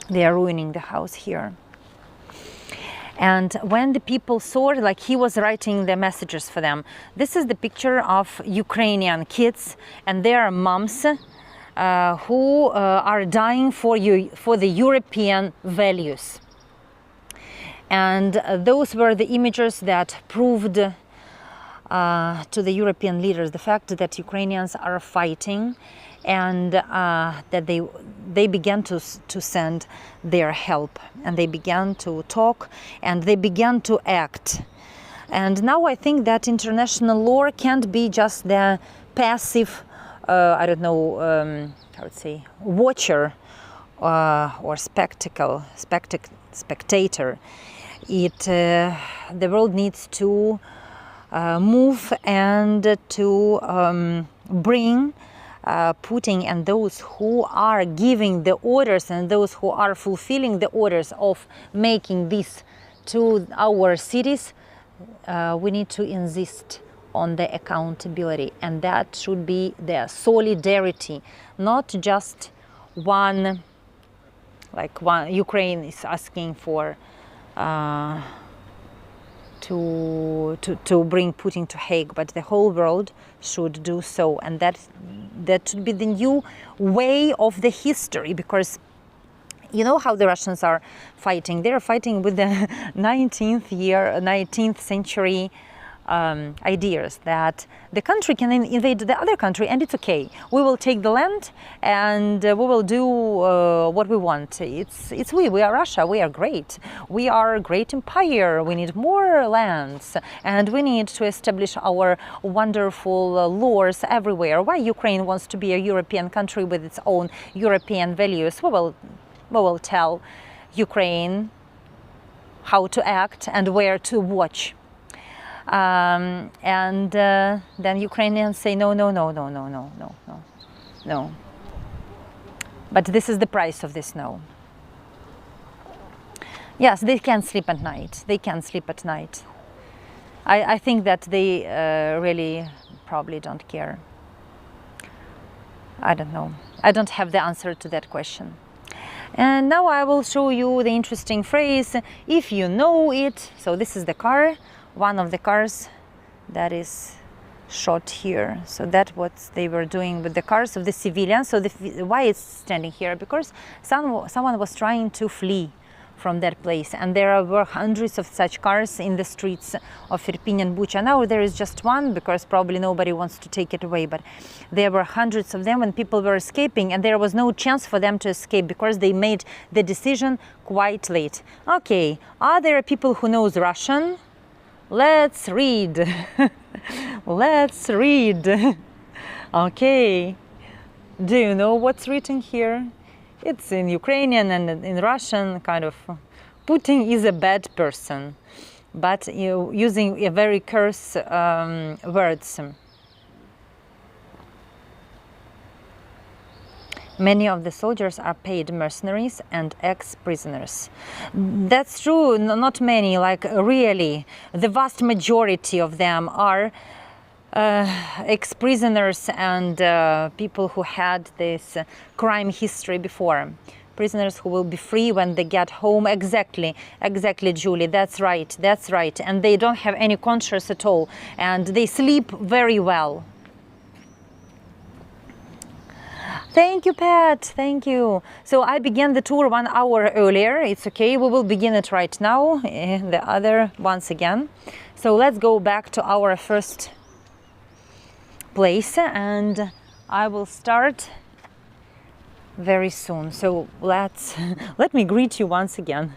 they are ruining the house here. And when the people saw, like, he was writing the messages for them. This is the picture of Ukrainian kids and their moms who are dying for the European values. And those were the images that proved to the European leaders the fact that Ukrainians are fighting, and that they began to send their help, and they began to talk, and they began to act. And now I think that international law can't be just the passive, I don't know, I would say, watcher or spectator. The world needs to move and to bring Putin and those who are giving the orders and those who are fulfilling the orders of making this to our cities. We need to insist on the accountability, and that should be the solidarity, not just one, like one Ukraine is asking for to bring Putin to Hague, but the whole world should do so, and that should be the new way of the history. Because you know how the Russians are fighting? They are fighting with the 19th century ideas that the country can invade the other country and it's okay. We will take the land and we will do what we want. We are Russia. We are great. We are a great empire. We need more lands, and we need to establish our wonderful laws everywhere. Why Ukraine wants to be a European country with its own European values? We will tell Ukraine how to act and where to watch. Then Ukrainians say no. But this is the price of this no. Yes, they can sleep at night. They can sleep at night. I think that they really probably don't care. I don't know. I don't have the answer to that question. And now I will show you the interesting phrase, if you know it. So this is the car. One of the cars that is shot here. So that's what they were doing with the cars of the civilians. So why it's standing here? Because someone was trying to flee from that place, and there were hundreds of such cars in the streets of Irpin and Bucha. Now there is just one because probably nobody wants to take it away, but there were hundreds of them and people were escaping, and there was no chance for them to escape because they made the decision quite late. Okay, are there people who knows Russian? Let's read. Let's read. Okay. Do you know what's written here? It's in Ukrainian and in Russian, kind of. Putin is a bad person, but using a very curse words. Many of the soldiers are paid mercenaries and ex-prisoners. That's true, not many, like really. The vast majority of them are ex-prisoners and people who had this crime history before. Prisoners who will be free when they get home. Exactly, Julie, that's right. And they don't have any conscience at all, and they sleep very well. Thank you, Pat, thank you. So I began the tour 1 hour earlier. It's okay, we will begin it right now, the other once again. So let's go back to our first place, and I will start very soon. So let me greet you once again.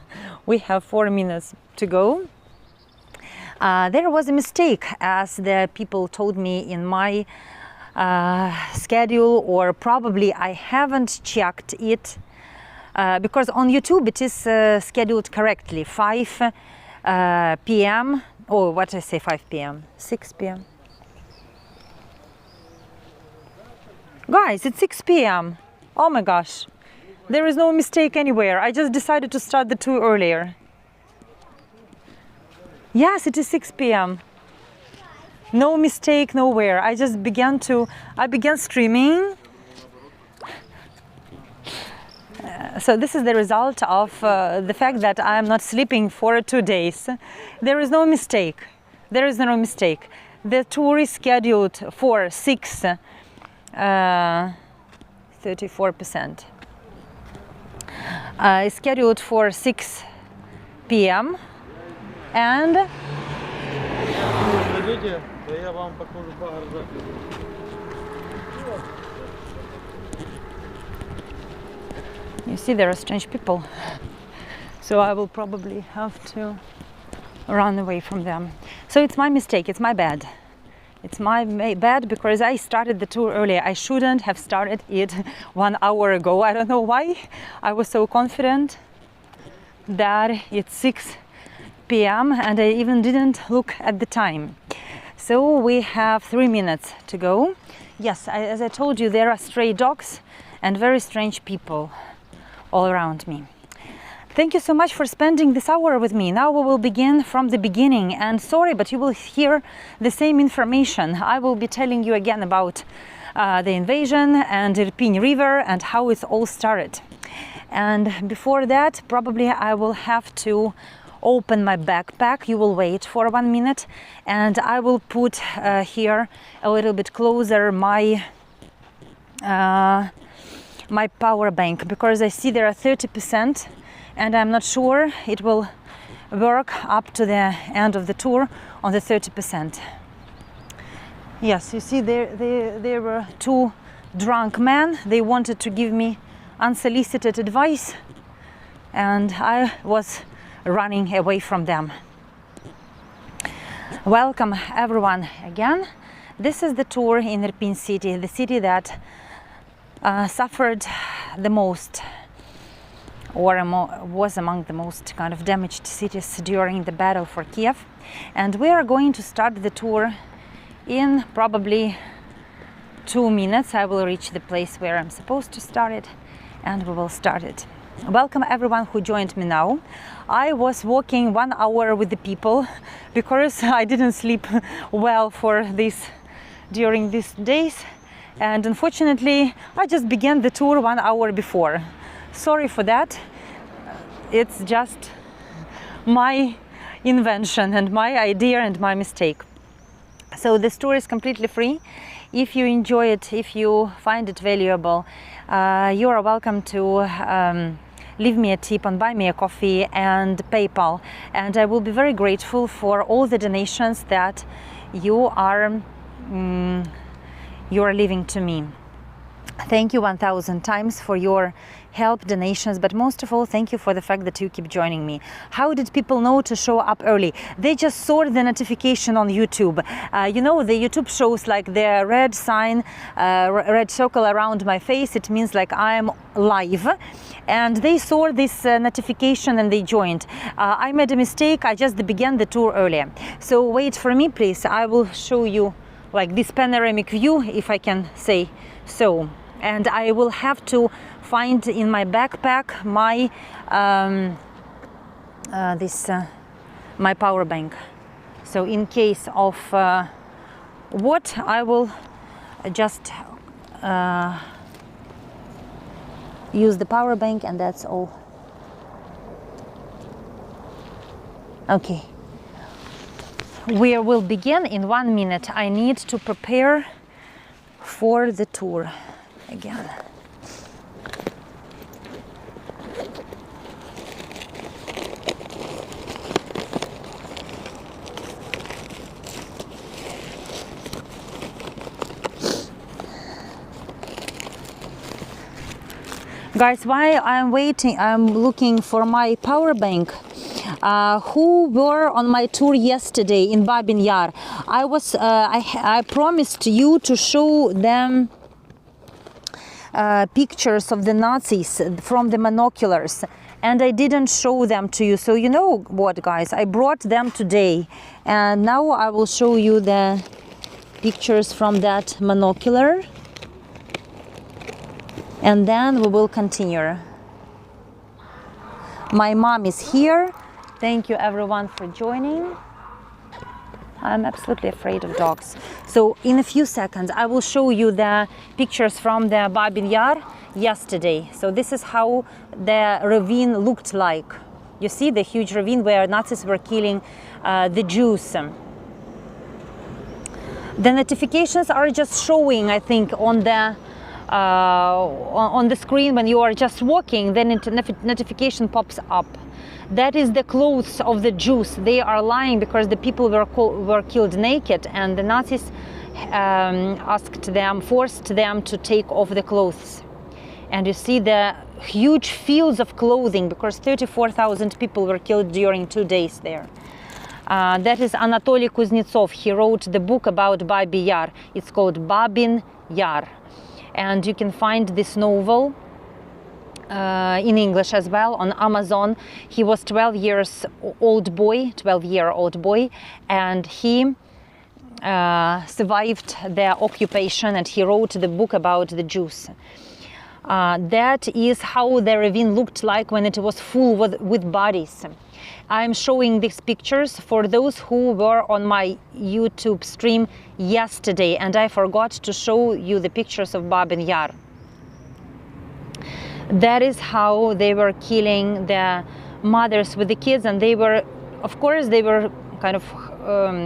We have 4 minutes to go. There was a mistake, as the people told me in my schedule, or probably I haven't checked it, because on YouTube it is scheduled correctly, 5 p.m. or what I say, 5 p.m., 6 p.m. Guys, it's 6 p.m. Oh my gosh, there is no mistake anywhere. I just decided to start the tour earlier. Yes, it is 6 p.m. No mistake nowhere. I began streaming. So this is the result of the fact that I am not sleeping for 2 days. There is no mistake. There is no mistake. The tour is scheduled for 34%. Is scheduled for 6 p.m. and you see, there are strange people, so I will probably have to run away from them. So it's my mistake, it's my bad. It's my bad because I started the tour earlier. I shouldn't have started it 1 hour ago. I don't know why. I was so confident that it's 6 p.m. and I even didn't look at the time. So we have 3 minutes to go. Yes, as I told you, there are stray dogs and very strange people all around me. Thank you so much for spending this hour with me. Now we will begin from the beginning, and sorry, but you will hear the same information. I will be telling you again about the invasion and Irpin River and how it all started. And before that, probably I will have to open my backpack. You will wait for 1 minute, and I will put here a little bit closer my my power bank, because I see there are 30%, and I'm not sure it will work up to the end of the tour on the 30%. Yes, you see, there were 2 drunk men. They wanted to give me unsolicited advice, and I was running away from them. Welcome everyone again. This is the tour in Irpin city, the city that suffered the most, or was among the most kind of damaged cities during the battle for Kyiv. And we are going to start the tour in probably 2 minutes. I will reach the place where I'm supposed to start it, and we will start it. Welcome everyone who joined me now. I was walking 1 hour with the people because I didn't sleep well during these days, and unfortunately I just began the tour 1 hour before. Sorry for that. It's just my invention and my idea and my mistake. So this tour is completely free. If you enjoy it, if you find it valuable, you are welcome to leave me a tip on Buy Me a Coffee and PayPal, and I will be very grateful for all the donations that you are leaving to me. Thank you 1,000 times for your help, donations, but most of all, thank you for the fact that you keep joining me. How did people know to show up early? They just saw the notification on YouTube. You know, the YouTube shows like the red sign, red circle around my face. It means like I'm live. And they saw this notification and they joined. I made a mistake. I just began the tour earlier. So wait for me, please. I will show you like this panoramic view, if I can say so. And I will have to find in my backpack my my power bank. So in case of what, I will just use the power bank, and that's all. Okay. We will begin in 1 minute. I need to prepare for the tour again. Guys, while I'm waiting, I'm looking for my power bank. Who were on my tour yesterday in Babin Yar? I promised you to show them pictures of the Nazis from the monoculars, and I didn't show them to you. So you know what, guys, I brought them today, and now I will show you the pictures from that monocular, and then we will continue. My mom is here. Thank you everyone for joining. I'm absolutely afraid of dogs. So in a few seconds, I will show you the pictures from the Babin Yar yesterday. So this is how the ravine looked like. You see the huge ravine where Nazis were killing the Jews. The notifications are just showing, I think, on the screen when you are just walking. Then notification pops up. That is the clothes of the Jews. They are lying because the people were killed naked, and the Nazis forced them to take off the clothes. And you see the huge fields of clothing, because 34,000 people were killed during 2 days there. That is Anatoly Kuznetsov. He wrote the book about Babin Yar. It's called Babin Yar. And you can find this novel in English as well on Amazon. He was 12-year-old boy, and he survived the occupation, and he wrote the book about the Jews. That is how the ravine looked like when it was full with bodies. I'm showing these pictures for those who were on my YouTube stream yesterday, and I forgot to show you the pictures of Babin Yar. That is how they were killing the mothers with the kids, and they were, of course, they were kind of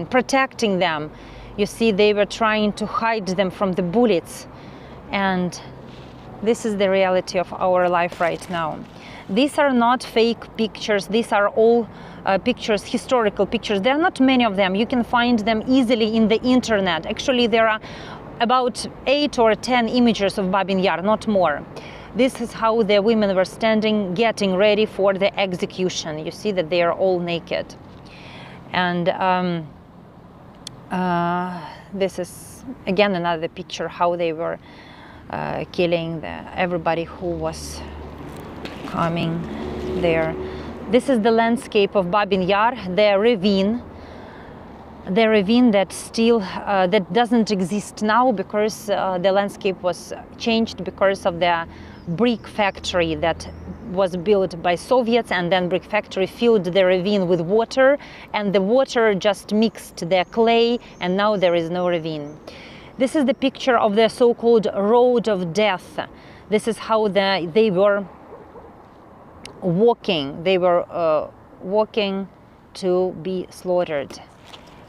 protecting them. You see, they were trying to hide them from the bullets, and this is the reality of our life right now. These are not fake pictures. These are all pictures, historical pictures. There are not many of them. You can find them easily in the internet. Actually, there are about 8 or 10 images of Babin Yar, not more. This is how the women were standing, getting ready for the execution. You see that they are all naked. And this is, again, another picture how they were killing everybody who was coming there. This is the landscape of Babin Yar, the ravine that still that doesn't exist now, because the landscape was changed because of the brick factory that was built by Soviets, and then brick factory filled the ravine with water, and the water just mixed the clay, and now there is no ravine. This is the picture of the so-called road of death. This is how they were walking. They were walking to be slaughtered.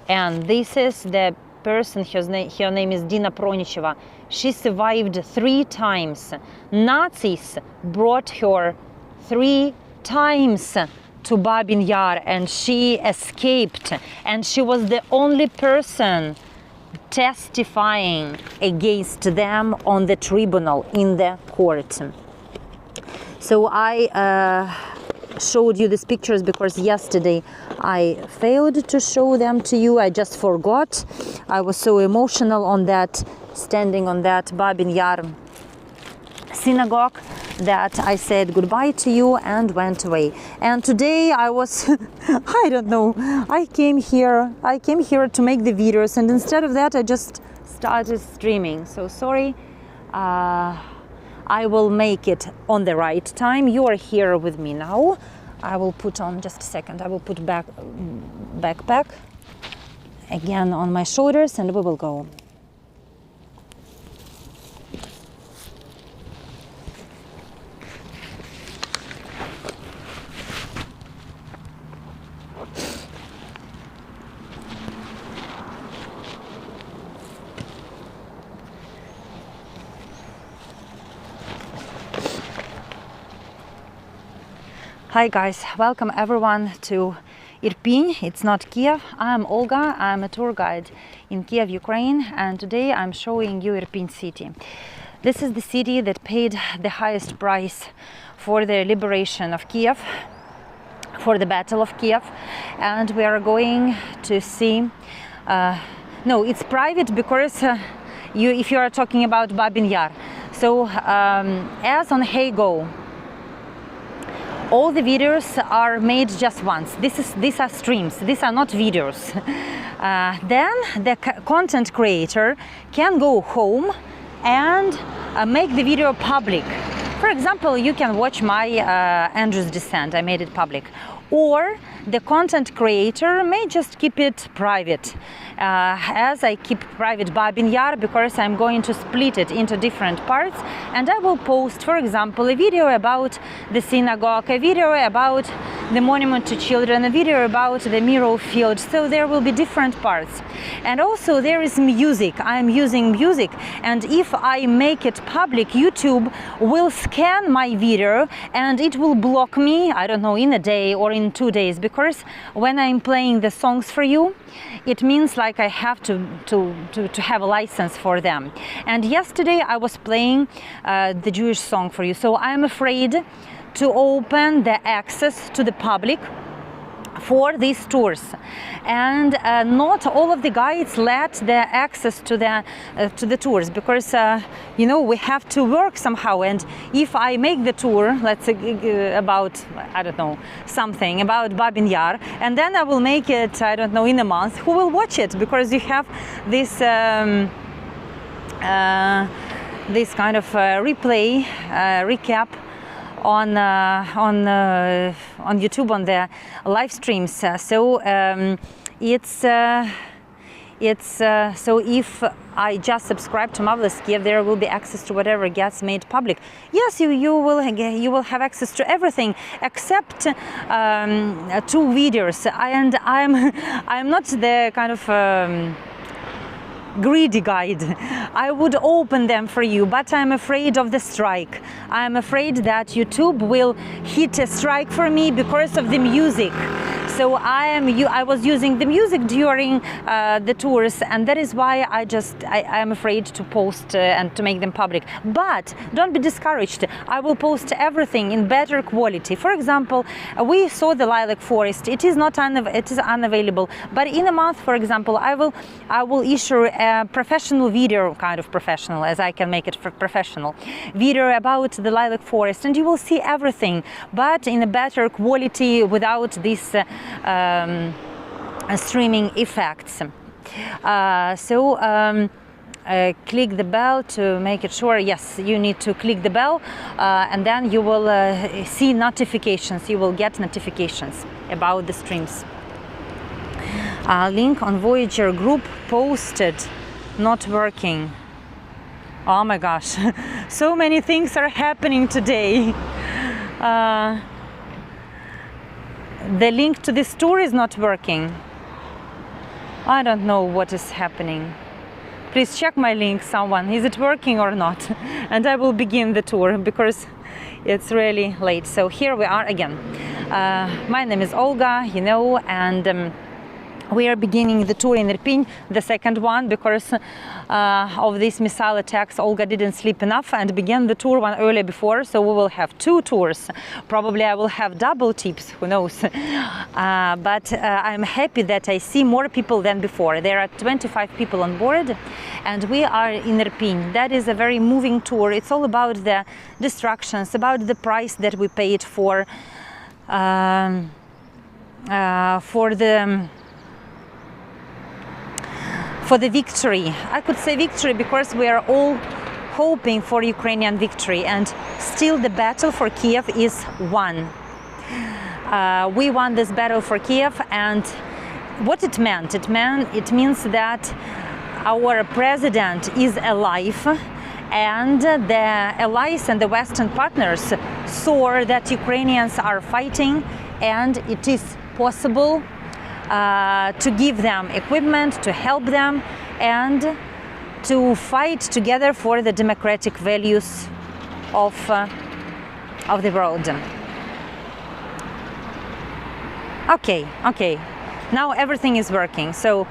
And this is the person, her name is Dina Pronicheva. She survived 3 times. Nazis brought her 3 times to Babin Yar, and she escaped. And she was the only person testifying against them on the tribunal, in the court. So I showed you these pictures because yesterday I failed to show them to you. I just forgot. I was so emotional on that, standing on that Babin Yar synagogue, that I said goodbye to you and went away. And today I was I don't know, I came here to make the videos, and instead of that I just started streaming. So sorry. I will make it on the right time. You are here with me now. I will put on, just a second, I will put backpack again on my shoulders and we will go. Hi guys, welcome everyone to Irpin. It's not Kiev. I'm Olga. I'm a tour guide in Kiev, Ukraine, and today I'm showing you Irpin city. This is the city that paid the highest price for the liberation of Kiev, for the Battle of Kiev, and we are going to see. No, it's private because if you are talking about Babin Yar. So as on Heygo, all the videos are made just once. These are streams, these are not videos. Then the content creator can go home and make the video public. For example, you can watch my Andrew's Descent, I made it public. Or the content creator may just keep it private. As I keep private Babin Yar, because I'm going to split it into different parts, and I will post, for example, a video about the synagogue, a video about the monument to children, a video about the Miro field. So there will be different parts. And also there is music. I'm using music, and if I make it public, YouTube will scan my video and it will block me, I don't know, in a day or in 2 days, because when I'm playing the songs for you, it means like I have to have a license for them. And yesterday I was playing the Jewish song for you, so I'm afraid to open the access to the public for these tours, and not all of the guides let the access to the tours, because you know, we have to work somehow. And if I make the tour, let's say about, I don't know, something about Babin Yar, and then I will make it, I don't know, in a month, who will watch it? Because you have this this kind of replay, recap on YouTube, on the live streams. So so if I just subscribe to Marvelous.kyiv, there will be access to whatever gets made public. Yes, you will have access to everything except 2 videos. And I'm not the kind of greedy guide. I would open them for you, but I'm afraid of the strike. I'm afraid that YouTube will hit a strike for me because of the music. So I was using the music during the tours, and that is why I'm afraid to post and to make them public. But don't be discouraged. I will post everything in better quality. For example, we saw the lilac forest. It is unavailable. But in a month, for example, I will issue a professional video, kind of professional, as I can make it professional video about the lilac forest, and you will see everything, but in a better quality, without this streaming effects. Click the bell to make it sure. Yes, you need to click the bell, and then you will see notifications. You will get notifications about the streams. Link on Voyager group posted, not working. Oh my gosh, so many things are happening today. The link to this tour is not working. I don't know what is happening. Please check my link, someone. Is it working or not? And I will begin the tour because it's really late. So here we are again. My name is Olga, you know, and we are beginning the tour in Irpin, the second one, because of these missile attacks. Olga didn't sleep enough and began the tour one earlier before, so we will have 2 tours. Probably I will have double tips, who knows. But I'm happy that I see more people than before. There are 25 people on board, and we are in Irpin. That is a very moving tour. It's all about the destructions, about the price that we paid for the victory. I could say victory because we are all hoping for Ukrainian victory, and still the battle for Kyiv is won. We won this battle for Kyiv, and what it meant? It means that our president is alive, and the allies and the Western partners saw that Ukrainians are fighting, and it is possible to give them equipment, to help them, and to fight together for the democratic values of the world. Okay. Now everything is working. So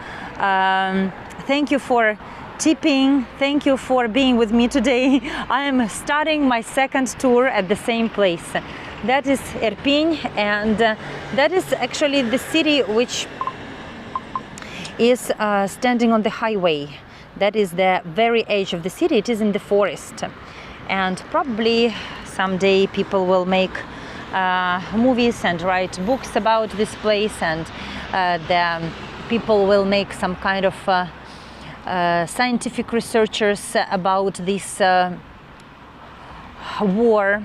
thank you for tipping. Thank you for being with me today. I am starting my second tour at the same place. That is Irpin, and that is actually the city which is standing on the highway. That is the very edge of the city. It is in the forest, and probably someday people will make movies and write books about this place, and the people will make some kind of scientific researchers about this war.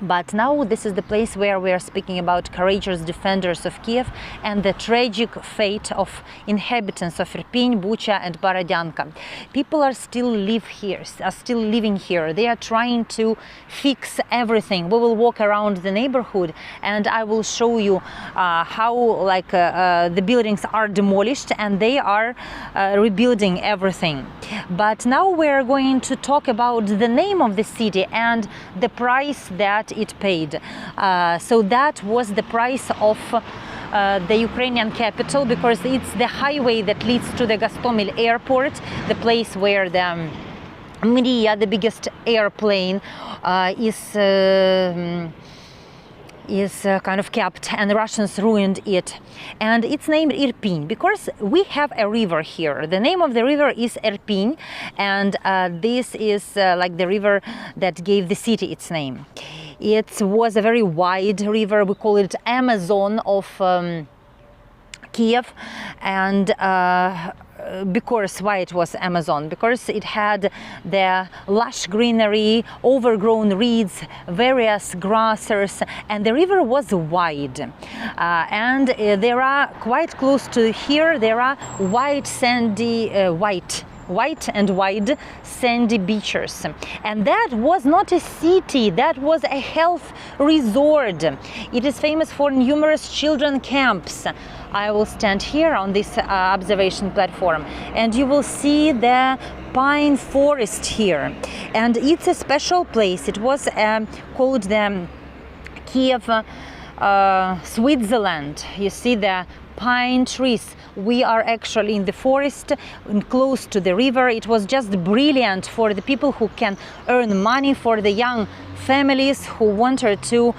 But now this is the place where we are speaking about courageous defenders of Kyiv and the tragic fate of inhabitants of Irpin, Bucha and Borodyanka. People are still living here. They are trying to fix everything. We will walk around the neighborhood, and I will show you how the buildings are demolished and they are rebuilding everything. But now we are going to talk about the name of the city and the price that it paid. So that was the price of the Ukrainian capital, because it's the highway that leads to the Gostomel airport, the place where the Mriya, the biggest airplane, is kind of kept, and the Russians ruined it. And it's named Irpin because we have a river here. The name of the river is Irpin, and this is like the river that gave the city its name. It was a very wide river. We call it Amazon of Kyiv, and because why it was Amazon? Because it had the lush greenery, overgrown reeds, various grasses, and the river was wide. And there are quite close to here, there are white and wide sandy beaches. And that was not a city, that was a health resort. It is famous for numerous children camps. I will stand here on this observation platform, and you will see the pine forest here. And it's a special place. It was called the Kyiv Switzerland. You see the pine trees. We are actually in the forest, close to the river. It was just brilliant for the people who can earn money, for the young families who wanted to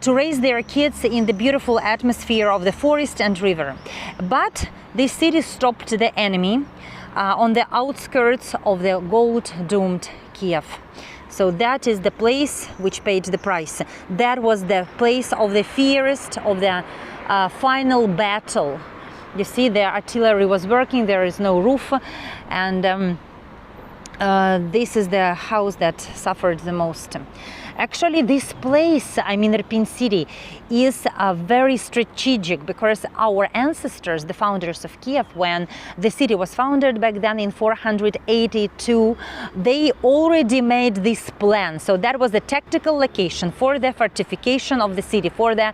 raise their kids in the beautiful atmosphere of the forest and river. But this city stopped the enemy on the outskirts of the gold-doomed Kyiv. So that is the place which paid the price. That was the place of the fiercest of the final battle. You see, the artillery was working, there is no roof, and this is the house that suffered the most. Actually, this place, I mean Irpin city, is very strategic because our ancestors, the founders of Kyiv, when the city was founded back then in 482, they already made this plan. So that was the tactical location for the fortification of the city, for the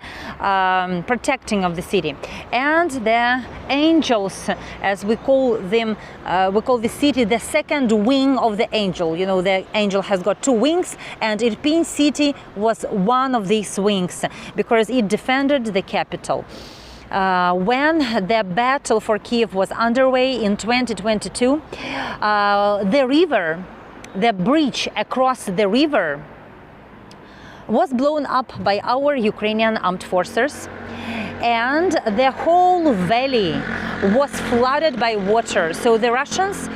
protecting of the city. And the angels, as we call them, we call the city the second wing of the angel. You know, the angel has got 2 wings, and Irpin city was one of these wings because it defended the capital. when the battle for Kyiv was underway in 2022, the bridge across the river was blown up by our Ukrainian armed forces, and the whole valley was flooded by water. So the Russians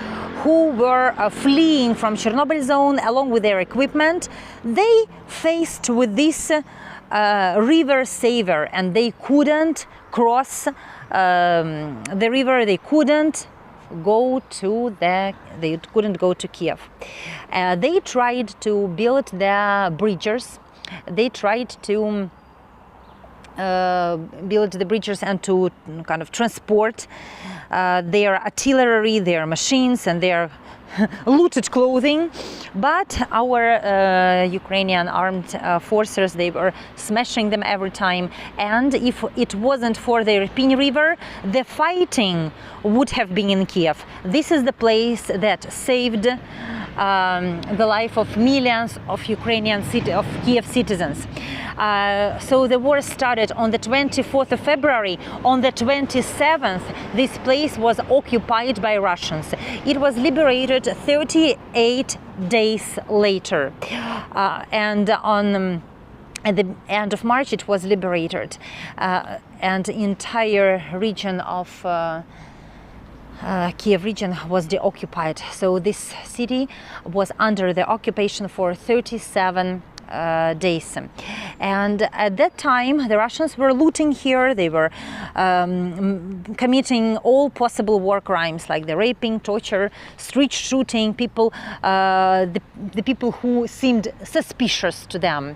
who were fleeing from Chernobyl zone along with their equipment, they faced with this river saver, and they couldn't cross the river. They couldn't go to Kiev. They tried to build the bridges. They tried to build the bridges and to kind of transport their artillery, their machines, and their looted clothing, but our Ukrainian armed forces, they were smashing them every time. And if it wasn't for the Irpin river, the fighting would have been in Kiev. This is the place that saved the life of millions of Kiev citizens. So the war started on the 24th of February. On the 27th, this place was occupied by Russians. It was liberated 38 days later, and at the end of March it was liberated, and the entire region of Kiev region was deoccupied. So this city was under the occupation for 37 days. And at that time the Russians were looting here. They were committing all possible war crimes like the raping, torture, street shooting people, the people who seemed suspicious to them.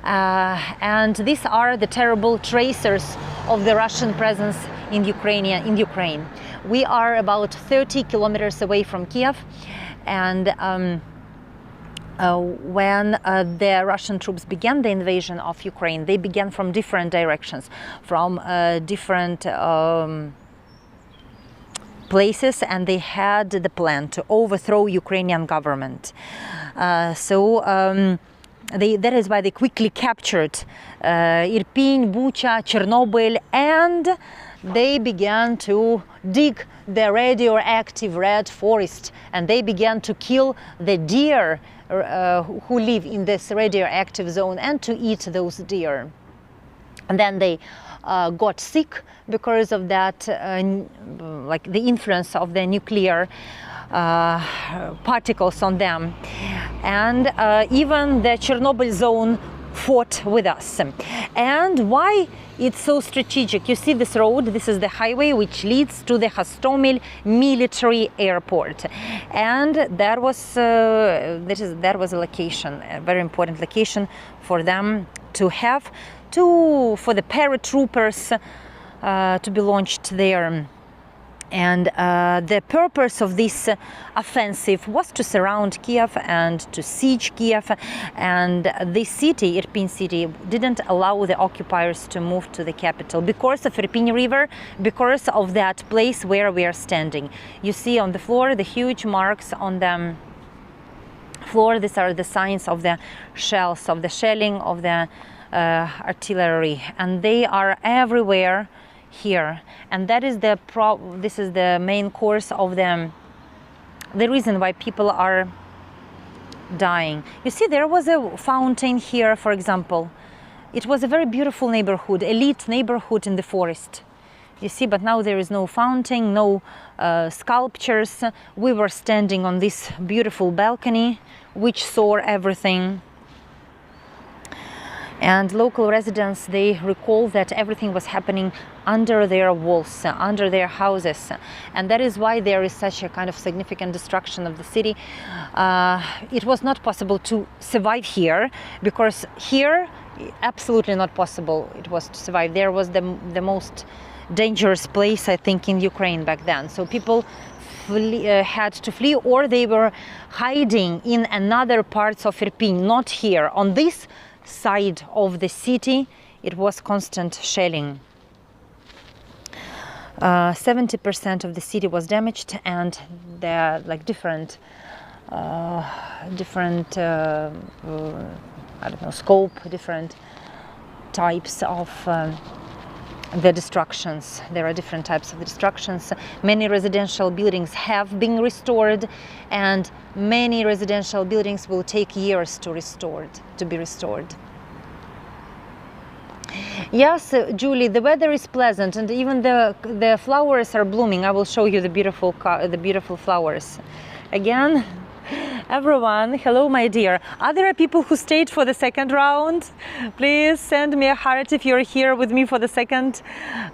And these are the terrible tracers of the Russian presence in Ukraine. We are about 30 kilometers away from Kiev, and when the Russian troops began the invasion of Ukraine, they began from different directions, from different places, and they had the plan to overthrow Ukrainian government. That is why they quickly captured Irpin, Bucha, Chernobyl, and they began to dig the radioactive red forest, and they began to kill the deer who live in this radioactive zone and to eat those deer. And then they got sick because of that, like the influence of the nuclear particles on them. And even the Chernobyl zone fought with us. And why it's so strategic? You see this road, this is the highway which leads to the Hostomel military airport, and that was a location, a very important location for them to have, for the paratroopers to be launched there. And the purpose of this offensive was to surround Kiev and to siege Kiev. And this city, Irpin city, didn't allow the occupiers to move to the capital because of Irpin river, because of that place where we are standing. You see on the floor the huge marks on the floor. These are the signs of the shells, of the shelling of the artillery, and they are everywhere here. And that is this is the main course of the reason why people are dying. You see, there was a fountain here, for example. It was a very beautiful neighborhood, elite neighborhood in the forest. You see, but now there is no fountain, no sculptures. We were standing on this beautiful balcony which saw everything. And local residents, they recall that everything was happening under their walls, under their houses, and that is why there is such a kind of significant destruction of the city. It was not possible to survive here, because here absolutely not possible it was to survive. There was the most dangerous place, I think, in Ukraine back then. So people had to flee, or they were hiding in another parts of Irpin, not here. On this side of the city, it was constant shelling. 70% of the city was damaged, and there are like different I don't know, scope, different types of the destructions. There are different types of destructions. Many residential buildings have been restored, and many residential buildings will take years to be restored. Yes, Julie, the weather is pleasant, and even the flowers are blooming. I will show you the beautiful flowers. Again, everyone, hello, my dear. Are there people who stayed for the second round? Please send me a heart if you're here with me for the second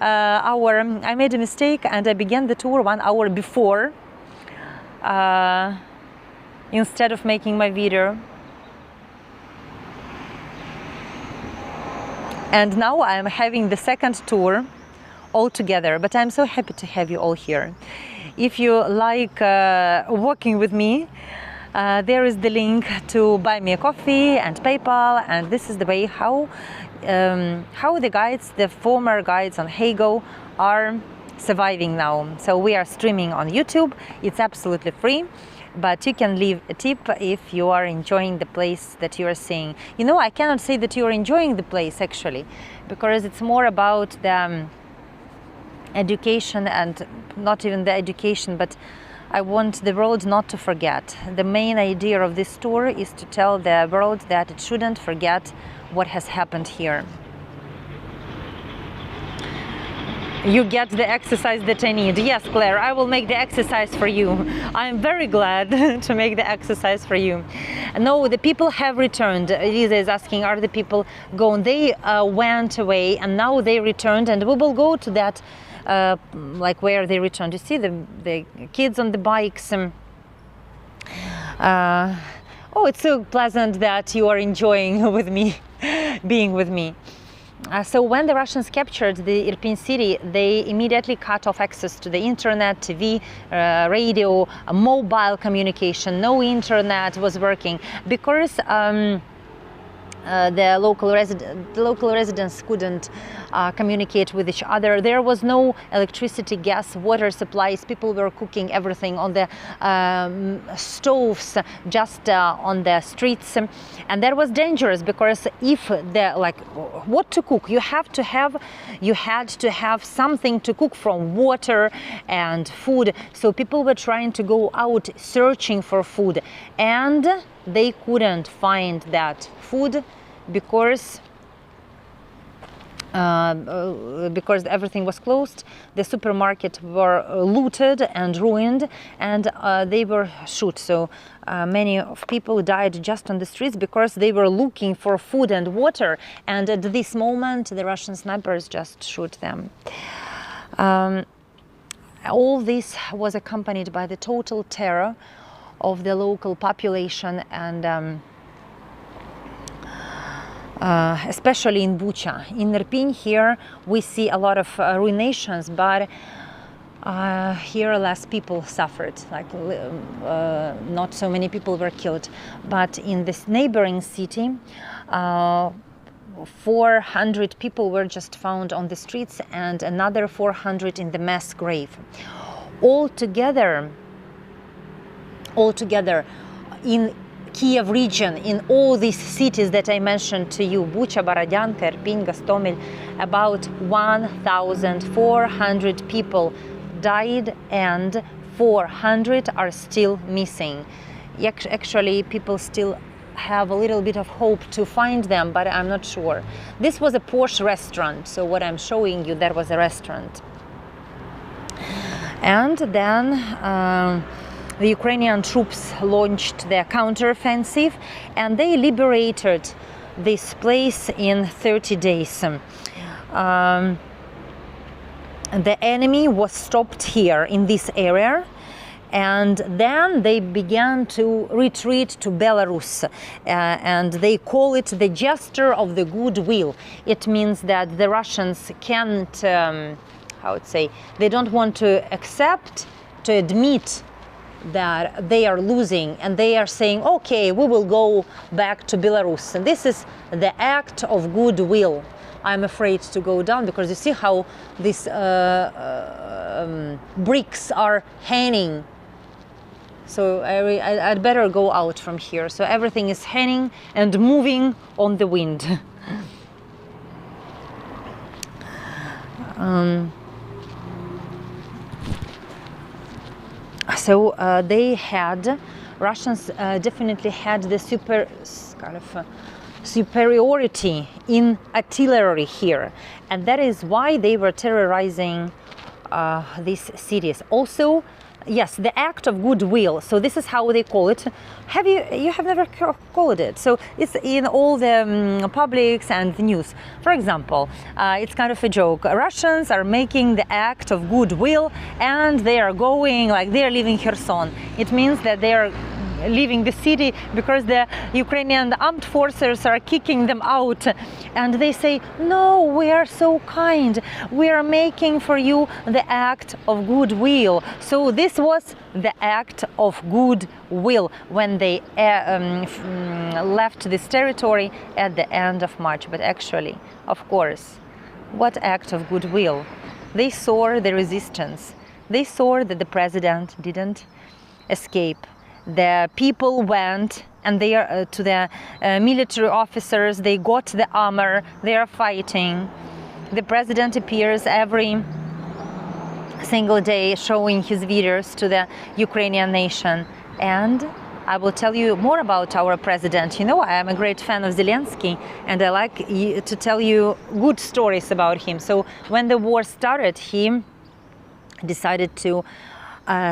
hour. I made a mistake and I began the tour 1 hour before instead of making my video. And now I'm having the second tour all together, but I'm so happy to have you all here. If you like walking with me, there is the link to buy me a coffee and PayPal, and this is the way how the guides, the former guides on Heygo, are surviving now. So we are streaming on YouTube. It's absolutely free, but you can leave a tip if you are enjoying the place that you are seeing. You know, I cannot say that you are enjoying the place actually, because it's more about the education, and not even the education, but I want the world not to forget. The main idea of this tour is to tell the world that it shouldn't forget what has happened here. You get the exercise that I need. Yes, Claire, I will make the exercise for you. I'm very glad to make the exercise for you. No, the people have returned. Lisa is asking, are the people gone? They went away and now they returned, and we will go to that like where they returned. You see the kids on the bikes. Oh, it's so pleasant that you are enjoying with me, being with me. So when the Russians captured the Irpin city, they immediately cut off access to the internet, TV, radio, mobile communication. No internet was working because the local residents couldn't communicate with each other. There was no electricity, gas, water supplies. People were cooking everything on the stoves, just on the streets, and that was dangerous because if what to cook, you had to have something to cook from, water and food. So people were trying to go out searching for food, and they couldn't find that food because everything was closed. The supermarket were looted and ruined, and they were shot. So many of people died just on the streets because they were looking for food and water, and at this moment the Russian snipers just shoot them. All this was accompanied by the total terror of the local population, and especially in Bucha. In Irpin here we see a lot of ruinations, but here less people suffered, not so many people were killed. But in this neighboring city, 400 people were just found on the streets and another 400 in the mass grave. Altogether in Kyiv region, in all these cities that I mentioned to you, Bucha, Borodyanka, Irpin, Gostomel, about 1,400 people died and 400 are still missing. Actually, people still have a little bit of hope to find them, but I'm not sure. This was a posh restaurant, so what I'm showing you, that was a restaurant. And then the Ukrainian troops launched their counteroffensive, and they liberated this place in 30 days. The enemy was stopped here in this area, and then they began to retreat to Belarus, and they call it the gesture of the goodwill. It means that the Russians can't, they don't want to admit that they are losing, and they are saying, okay, we will go back to Belarus. And this is the act of goodwill. I'm afraid to go down because you see how these bricks are hanging. So I'd better go out from here. So everything is hanging and moving on the wind. They had, Russians definitely had the superiority in artillery here, and that is why they were terrorizing these cities. Also, yes, the act of goodwill. So this is how they call it. You have never called it? So it's in all the publics and the news. For example, it's kind of a joke. Russians are making the act of goodwill, and they are going, like, they are leaving Kherson. It means that they are leaving the city because the Ukrainian armed forces are kicking them out, and they say, no, we are so kind, we are making for you the act of goodwill. So this was the act of goodwill when they left this territory at the end of March. But actually, of course, what act of goodwill? They saw the resistance. They saw that the president didn't escape. The people went, and they are to the military officers. They got the armor. They are fighting. The president appears every single day, showing his videos to the Ukrainian nation. And I will tell you more about our president. You know, I am a great fan of Zelensky, and I like to tell you good stories about him. So when the war started, he decided to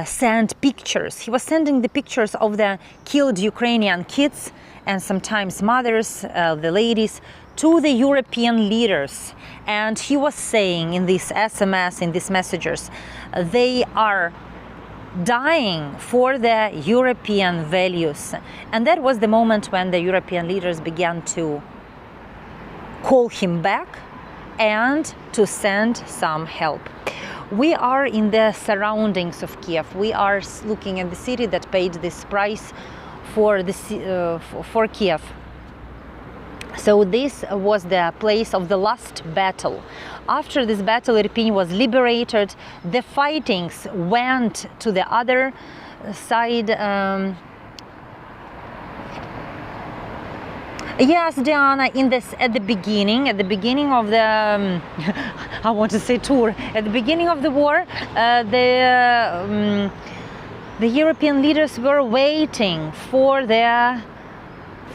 send pictures. He was sending the pictures of the killed Ukrainian kids and sometimes mothers, the ladies, to the European leaders. And he was saying in this SMS, in these messages, they are dying for the European values. And that was the moment when the European leaders began to call him back and to send some help. We are in the surroundings of Kiev. We are looking at the city that paid this price for Kiev. So this was the place of the last battle. After this battle, Irpin was liberated. The fightings went to the other side. Yes, Diana, at the beginning of the I want to say tour, at the beginning of the war, the European leaders were waiting for the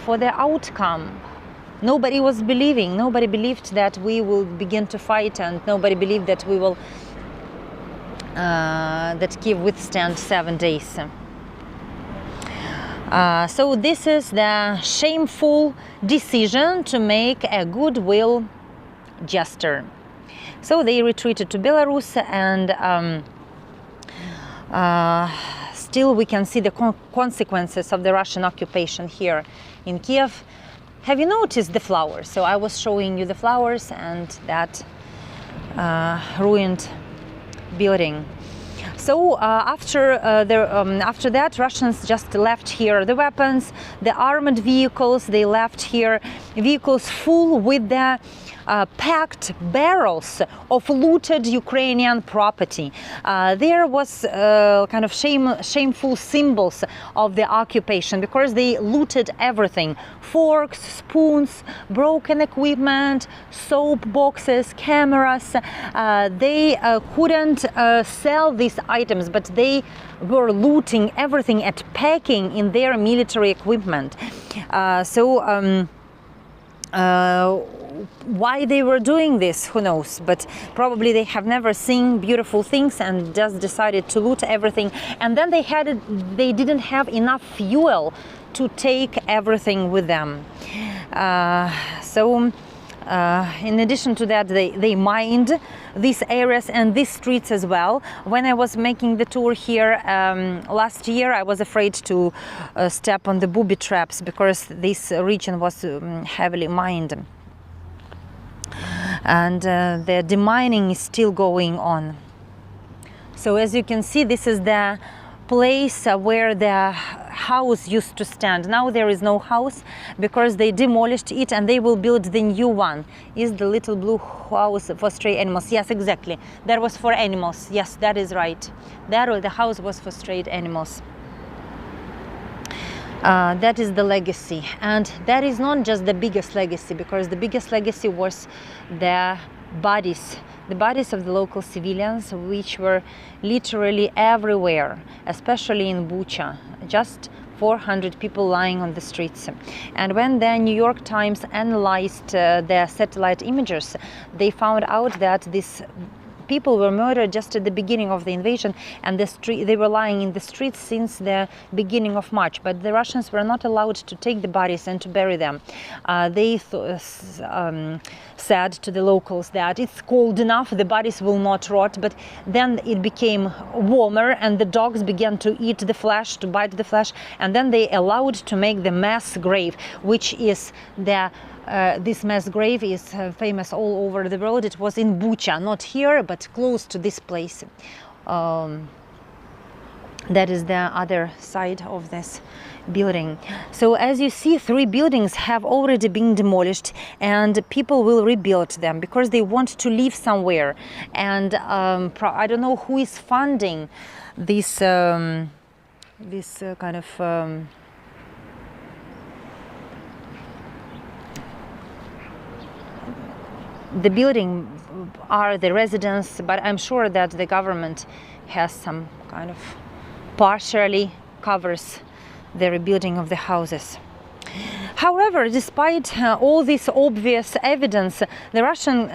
outcome. Nobody was believing. Nobody believed that we will begin to fight, and nobody believed that we will that Kiev withstand 7 days. So this is the shameful decision to make a goodwill gesture. So they retreated to Belarus, and still we can see the consequences of the Russian occupation here in Kiev. Have you noticed the flowers? So I was showing you the flowers and that ruined building. So after that, Russians just left here the weapons, the armored vehicles. They left here vehicles full with the packed barrels of looted Ukrainian property. There was kind of shameful symbols of the occupation, because they looted everything: forks, spoons, broken equipment, soap boxes, cameras. They couldn't sell these items, but they were looting everything and packing in their military equipment. Why they were doing this, who knows? But probably they have never seen beautiful things and just decided to loot everything. And then they didn't have enough fuel to take everything with them. In addition to that, they mined these areas and these streets as well. When I was making the tour here last year, I was afraid to step on the booby traps, because this region was heavily mined. And the demining is still going on. So as you can see, this is the place where the house used to stand. Now there is no house because they demolished it, and they will build the new one. Is the little blue house for stray animals? Yes, exactly. That was for animals. Yes, that is right. The house was for stray animals. That is the legacy, and that is not just the biggest legacy, because the biggest legacy was the bodies the bodies of the local civilians, which were literally everywhere, especially in Bucha, just 400 people lying on the streets. And when the New York Times analyzed their satellite images, they found out that these people were murdered just at the beginning of the invasion, and they were lying in the streets since the beginning of March. But the Russians were not allowed to take the bodies and to bury them. They said to the locals that it's cold enough, the bodies will not rot. But then it became warmer, and the dogs began to eat the flesh, to bite the flesh, and then they allowed to make the mass grave, which is the this mass grave is famous all over the world. It was in Bucha, not here, but close to this place. That is the other side of this building. So as you see, 3 buildings have already been demolished, and people will rebuild them because they want to live somewhere. And I don't know who is funding this kind of the building are the residents, but I'm sure that the government has some kind of partially covers the rebuilding of the houses. However, despite all this obvious evidence, the Russian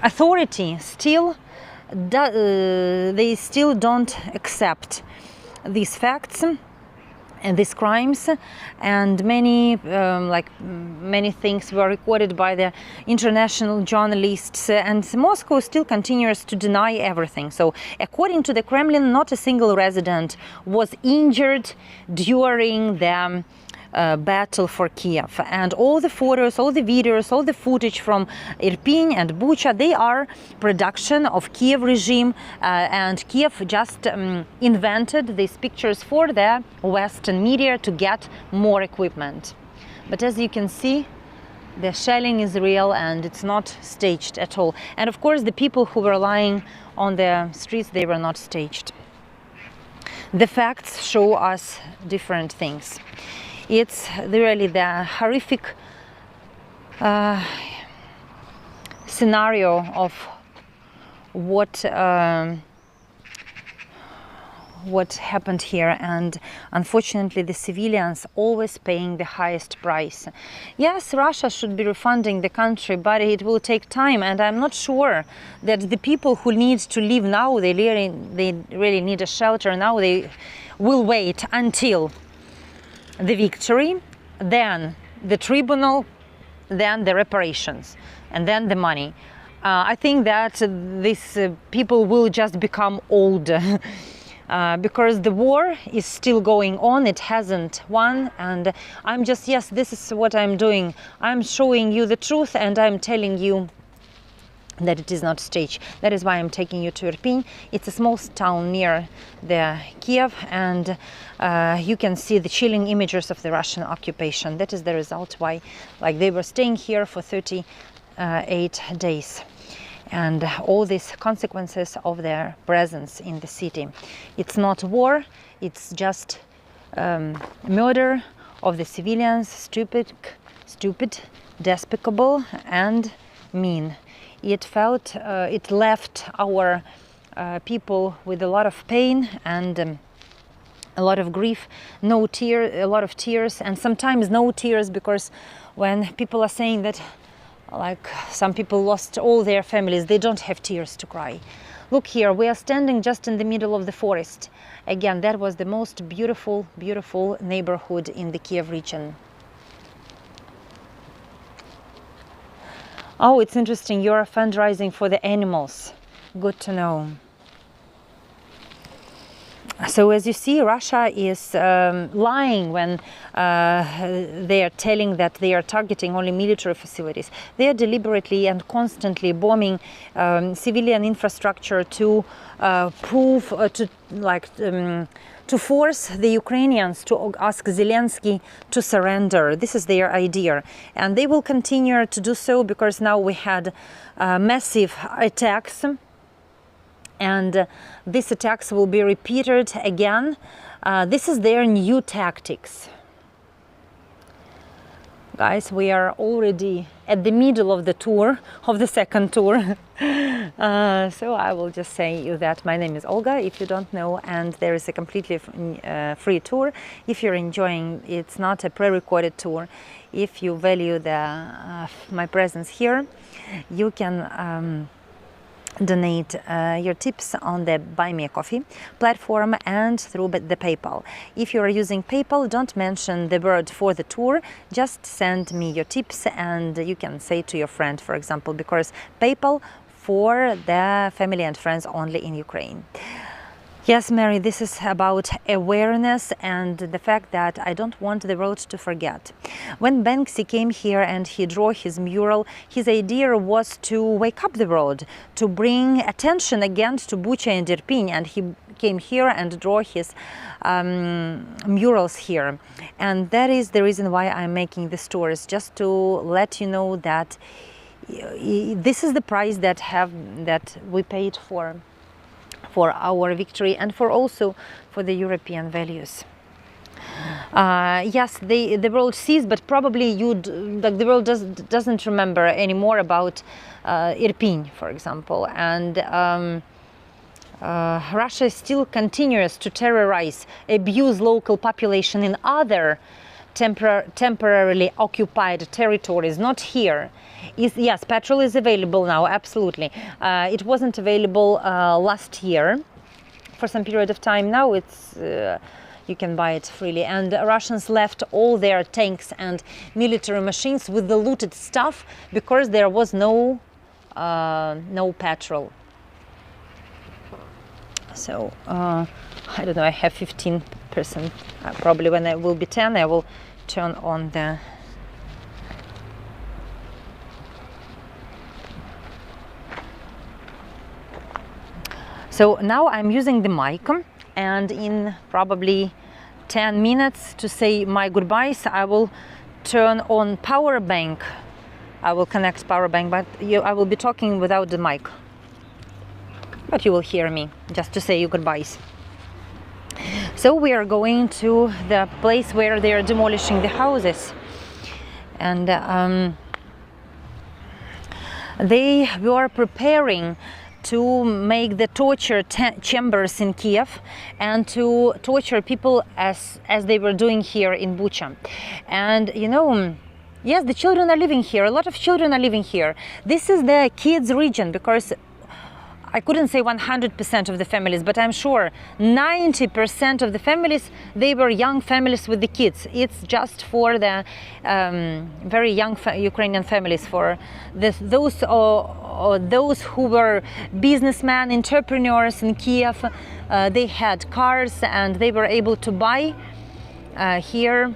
authority still they still don't accept these facts and these crimes, and many things were recorded by the international journalists, and Moscow still continues to deny everything. So according to the Kremlin, not a single resident was injured during the battle for Kiev, and all the photos, all the videos, all the footage from Irpin and Bucha, they are production of Kiev regime, and Kiev just invented these pictures for the Western media to get more equipment. But as you can see, the shelling is real and it's not staged at all. And of course, the people who were lying on the streets, they were not staged. The facts show us different things. It's really the horrific scenario of what happened here, and unfortunately the civilians always paying the highest price. Yes, Russia should be refunding the country, but it will take time, and I'm not sure that the people who need to live now, they really need a shelter now, they will wait until the victory, then the tribunal, then the reparations, and then the money. I think that these people will just become old because the war is still going on, it hasn't won, and I'm just, yes, this is what I'm doing. I'm showing you the truth, and I'm telling you that it is not staged. That is why I'm taking you to Irpin. It's a small town near the Kiev, and you can see the chilling images of the Russian occupation. That is the result why, like, they were staying here for 38 days, and all these consequences of their presence in the city. It's not war, it's just murder of the civilians, stupid, despicable, and mean. It left our people with a lot of pain and a lot of grief, a lot of tears, and sometimes no tears, because when people are saying that, like, some people lost all their families, they don't have tears to cry. Look here, we are standing just in the middle of the forest. Again, that was the most beautiful, beautiful neighborhood in the Kiev region. Oh, it's interesting, you're fundraising for the animals. Good to know. So as you see, Russia is lying when they are telling that they are targeting only military facilities. They are deliberately and constantly bombing civilian infrastructure to to force the Ukrainians to ask Zelensky to surrender. This is their idea, and they will continue to do so, because now we had massive attacks, and these attacks will be repeated again. This is their new tactics. Guys, we are already at the middle of the tour, of the second tour. So I will just say you that my name is Olga, if you don't know, and there is a completely free tour. If you're enjoying, it's not a pre-recorded tour. If you value my presence here, you can donate your tips on the Buy Me a Coffee platform and through the PayPal. If you are using PayPal, don't mention the word for the tour, just send me your tips, and you can say to your friend, for example, because PayPal for the family and friends only in Ukraine. Yes, Mary, this is about awareness and the fact that I don't want the world to forget. When Banksy came here and he drew his mural, his idea was to wake up the world, to bring attention again to Bucha and Irpin, and he came here and drew his murals here. And that is the reason why I'm making this tours, just to let you know that this is the price that we paid for our victory and also for the European values. Yes, the world sees, but probably the world doesn't remember anymore about Irpin, for example, and Russia still continues to terrorize, abuse local population in other temporarily occupied territories, not here. Yes, petrol is available now, absolutely. It wasn't available last year for some period of time. Now it's you can buy it freely, and Russians left all their tanks and military machines with the looted stuff because there was no petrol. So I don't know, I have 15%. Probably when I will be 10, I will turn on the So now I'm using the mic, and in probably 10 minutes to say my goodbyes, I will turn on power bank. I will connect power bank, but I will be talking without the mic. But you will hear me, just to say you goodbyes. So we are going to the place where they are demolishing the houses, and they were preparing to make the torture chambers in Kiev and to torture people as they were doing here in Bucha. And you know, yes, the children are living here. A lot of children are living here. This is the kids region, because I couldn't say 100% of the families, but I'm sure 90% of the families, they were young families with the kids. It's just for the very young Ukrainian families, for those who were businessmen, entrepreneurs in Kiev. They had cars and they were able to buy here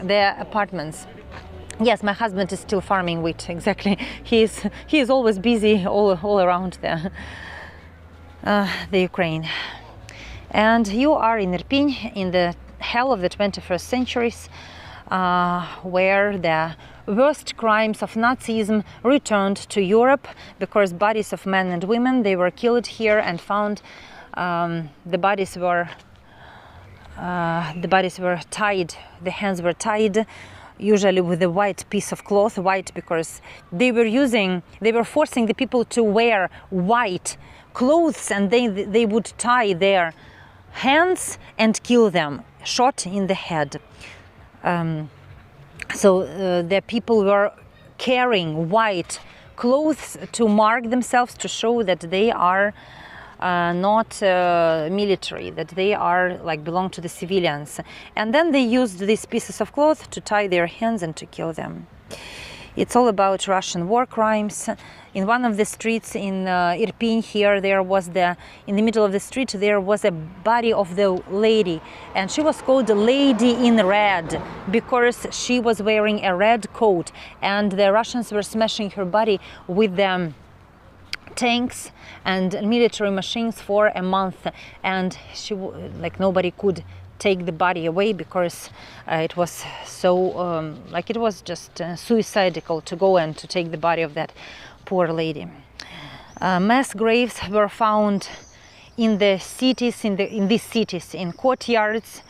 their apartments. Yes, my husband is still farming wheat, exactly. He is always busy all around the Ukraine. And you are in Irpin, in the hell of the 21st centuries, where the worst crimes of Nazism returned to Europe, because bodies of men and women, they were killed here and found. The bodies were tied, the hands were tied, usually with a white piece of cloth, white because they were forcing the people to wear white clothes, and they would tie their hands and kill them, shot in the head. So the people were carrying white clothes to mark themselves, to show that they are not military, that they are belong to the civilians. And then they used these pieces of cloth to tie their hands and to kill them. It's all about Russian war crimes. In one of the streets in Irpin here, there was in the middle of the street, there was a body of the lady, and she was called Lady in Red because she was wearing a red coat, and the Russians were smashing her body with them tanks and military machines for a month, and she nobody could take the body away because it was so it was just suicidal to go and to take the body of that poor lady. Mass graves were found in the cities, in these cities, in courtyards,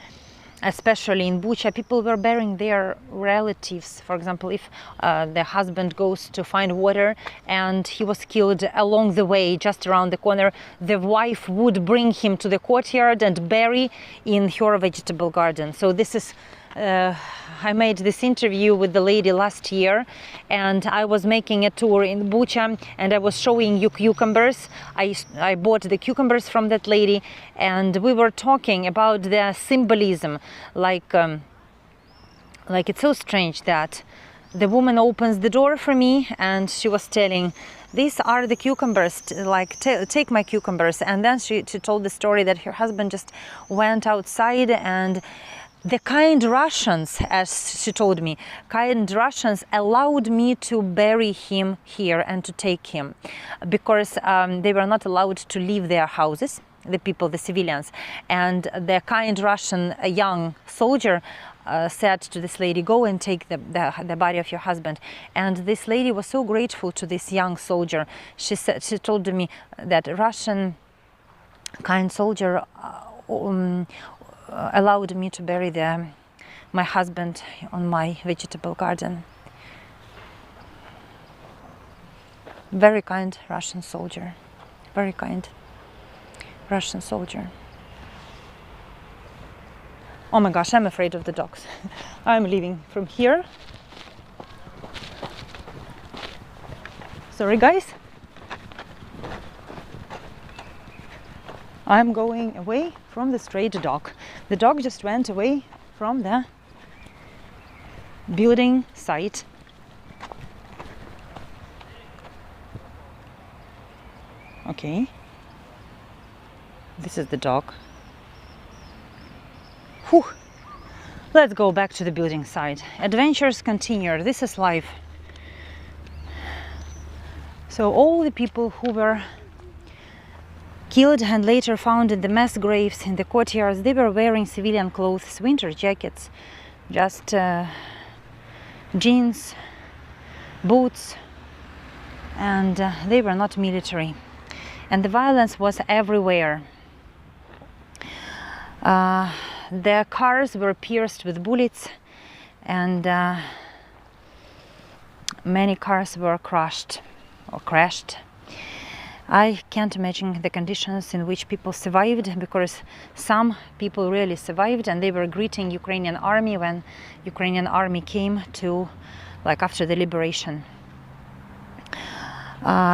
especially in Bucha, people were burying their relatives. For example, if the husband goes to find water and he was killed along the way, just around the corner, the wife would bring him to the courtyard and bury in her vegetable garden. So this is I made this interview with the lady last year, and I was making a tour in Bucha, and I was showing you cucumbers. I bought the cucumbers from that lady, and we were talking about the symbolism, like it's so strange that the woman opens the door for me, and she was telling, these are the cucumbers, like take my cucumbers. And then she told the story that her husband just went outside, and the kind Russians, as she told me, kind Russians allowed me to bury him here and to take him, because they were not allowed to leave their houses, the people, the civilians. And the kind Russian young soldier said to this lady, go and take the body of your husband. And this lady was so grateful to this young soldier. She told me that Russian kind soldier allowed me to bury my husband on my vegetable garden. Very kind Russian soldier. Very kind Russian soldier. Oh my gosh, I'm afraid of the dogs. I'm leaving from here. Sorry guys. I'm going away from the stray dog. The dog just went away from the building site. Okay. This is the dog. Whew. Let's go back to the building site. Adventures continue. This is life. So all the people who were killed and later found in the mass graves in the courtyards, they were wearing civilian clothes, winter jackets, just jeans, boots, and they were not military. And the violence was everywhere. Their cars were pierced with bullets, and many cars were crushed or crashed. I can't imagine the conditions in which people survived, because some people really survived, and they were greeting Ukrainian army when Ukrainian army came to, like, after the liberation.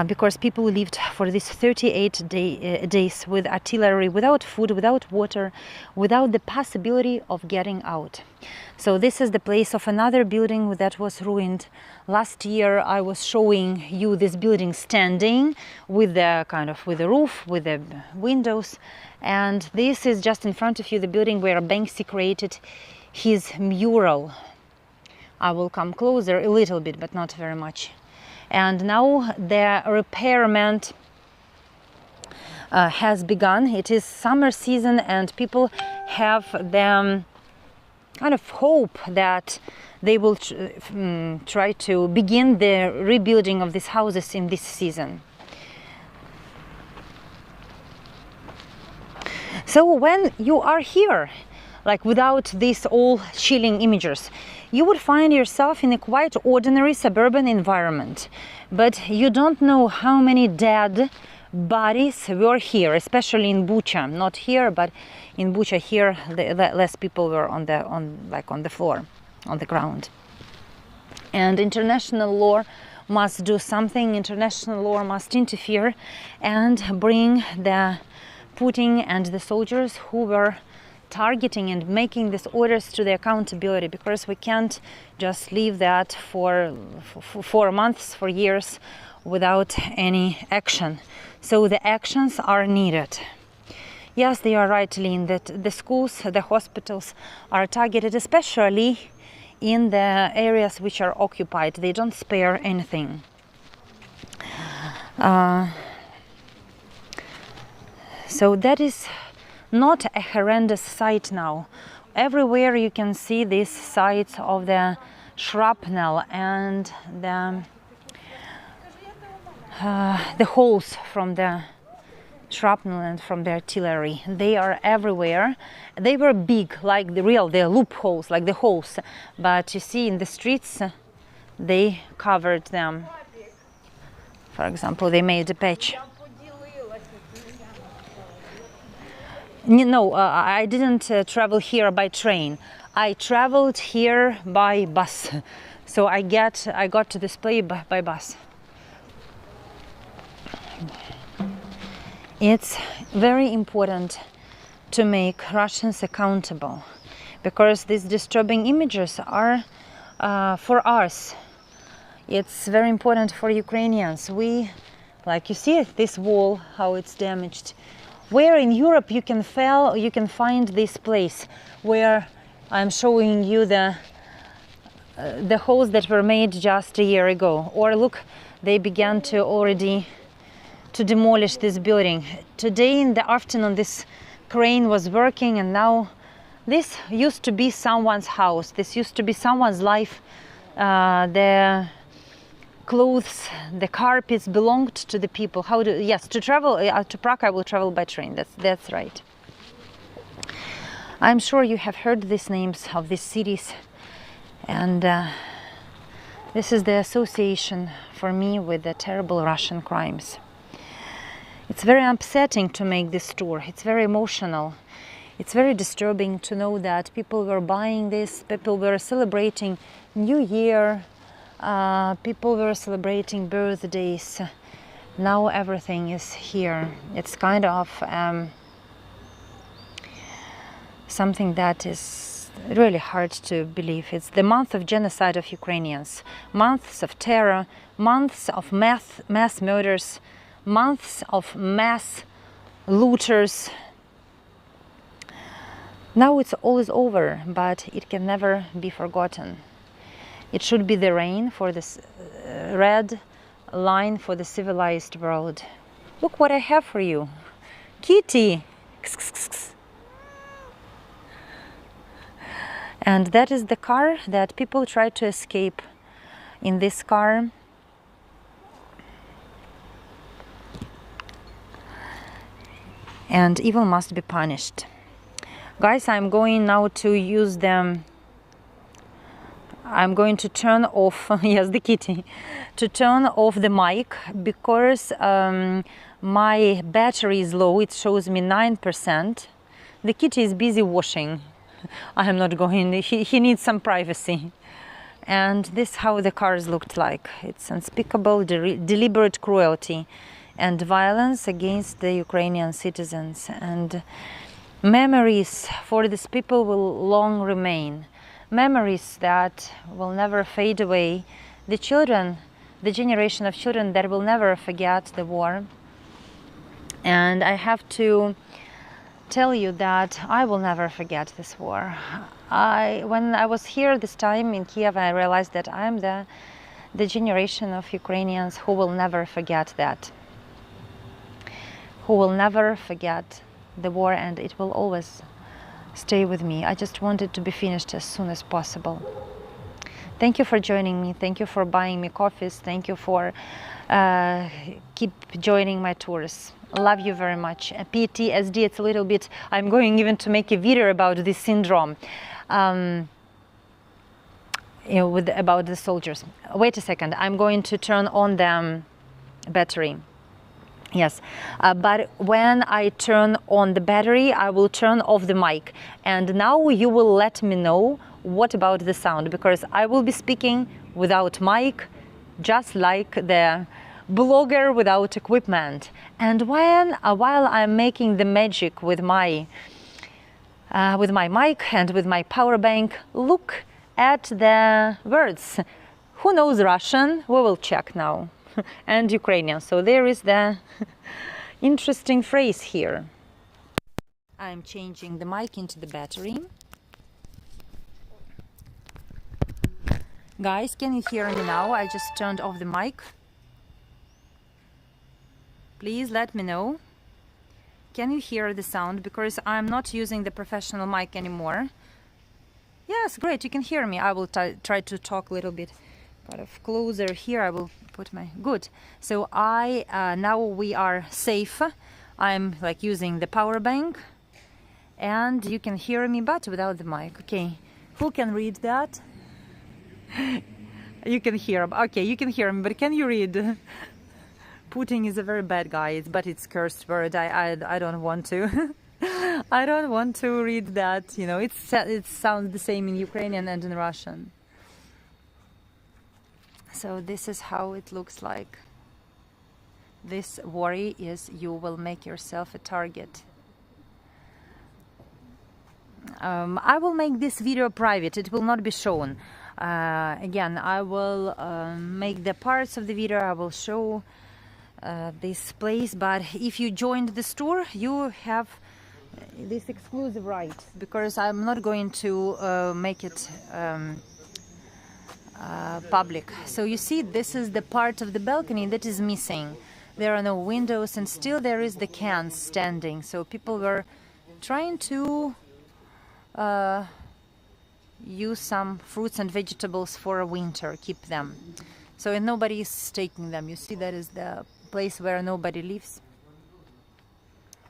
Because people lived for these 38 days with artillery, without food, without water, without the possibility of getting out. So this is the place of another building that was ruined. Last year I was showing you this building standing with the with the roof, with the windows, and this is just in front of you the building where Banksy created his mural. I will come closer a little bit, but not very much. And now the repairment has begun. It is summer season, and people have the kind of hope that they will try to begin the rebuilding of these houses in this season. So when you are here, like without these all chilling images, you would find yourself in a quite ordinary suburban environment, but you don't know how many dead bodies were here, especially in Bucha. Not here, but in Bucha here, less people were on the floor, on the ground. And international law must do something. International law must interfere and bring the Putin and the soldiers who were targeting and making these orders to the accountability, because we can't just leave that for months, for years, without any action. So the actions are needed. Yes, they are right, Lynn, that the schools, the hospitals are targeted, especially in the areas which are occupied. They don't spare anything. So that is not a horrendous sight now. Everywhere you can see these sites of the shrapnel and the holes from the shrapnel and from the artillery. They are everywhere. They were big, like the loopholes, like the holes. But you see, in the streets, they covered them. For example, they made a patch. No, I didn't travel here by train. I traveled here by bus. So I got to this place by bus. It's very important to make Russians accountable, because these disturbing images are for us. It's very important for Ukrainians. We, like you see this wall, how it's damaged. Where in Europe you can find this place where I'm showing you the holes that were made just a year ago. Or look, they began to already to demolish this building. Today in the afternoon this crane was working, and now this used to be someone's house. This used to be someone's life. The clothes, the carpets belonged to the people. To travel to Prague I will travel by train. That's right. I'm sure you have heard these names of these cities, and this is the association for me with the terrible Russian crimes. It's very upsetting to make this tour. It's very emotional. It's very disturbing to know that people were buying this, people were celebrating New Year, people were celebrating birthdays. Now everything is here. It's kind of something that is really hard to believe. It's the month of genocide of Ukrainians, months of terror, months of mass murders, months of mass looters. Now it's all is over, but it can never be forgotten. It should be the rain for this red line for the civilized world. Look what I have for you. Kitty! And that is the car that people try to escape. In this car and evil must be punished. Guys, I'm going now to use them. I'm going to turn off, yes, the kitty, to turn off the mic, because my battery is low. It shows me 9%. The kitty is busy washing. I am not going, he needs some privacy. And this is how the cars looked like. It's unspeakable, deliberate cruelty and violence against the Ukrainian citizens. And memories for these people will long remain. Memories that will never fade away. The children, the generation of children that will never forget the war. And I have to tell you that I will never forget this war. When I was here this time in Kiev, I realized that I'm the generation of Ukrainians who will never forget that. Who will never forget the war, and it will always stay with me. I just want it to be finished as soon as possible. Thank you for joining me. Thank you for buying me coffees. Thank you for keep joining my tours. Love you very much. PTSD, it's a little bit, I'm going even to make a video about this syndrome, about the soldiers. Wait a second, I'm going to turn on the battery. Yes, but when I turn on the battery, I will turn off the mic. And now you will let me know what about the sound, because I will be speaking without mic, just like the blogger without equipment. And while I'm making the magic with my mic and with my power bank, look at the words. Who knows Russian? We will check now. And Ukrainian. So there is the interesting phrase here. I'm changing the mic into the battery. Guys, can you hear me now? I just turned off the mic. Please let me know. Can you hear the sound? Because I'm not using the professional mic anymore. Yes, great, you can hear me. I will try to talk a little bit kind of closer here. I will put my good. So now we are safe. I'm like using the power bank, and you can hear me but without the mic. Okay, who can read that? You can hear, okay, you can hear me, but can you read? Putin is a very bad guy, but it's cursed word. I don't want to. I don't want to read that. You know, it sounds the same in Ukrainian and in Russian. So this is how it looks like. This worry is you will make yourself a target. I will make this video private. It will not be shown. Again, I will make the parts of the video. I will show this place, but if you joined this tour, you have this exclusive right, because I'm not going to make it public. So you see, this is the part of the balcony that is missing. There are no windows, and still there is the cans standing. So people were trying to use some fruits and vegetables for a winter, keep them. So, and nobody is taking them. You see, that is the place where nobody lives.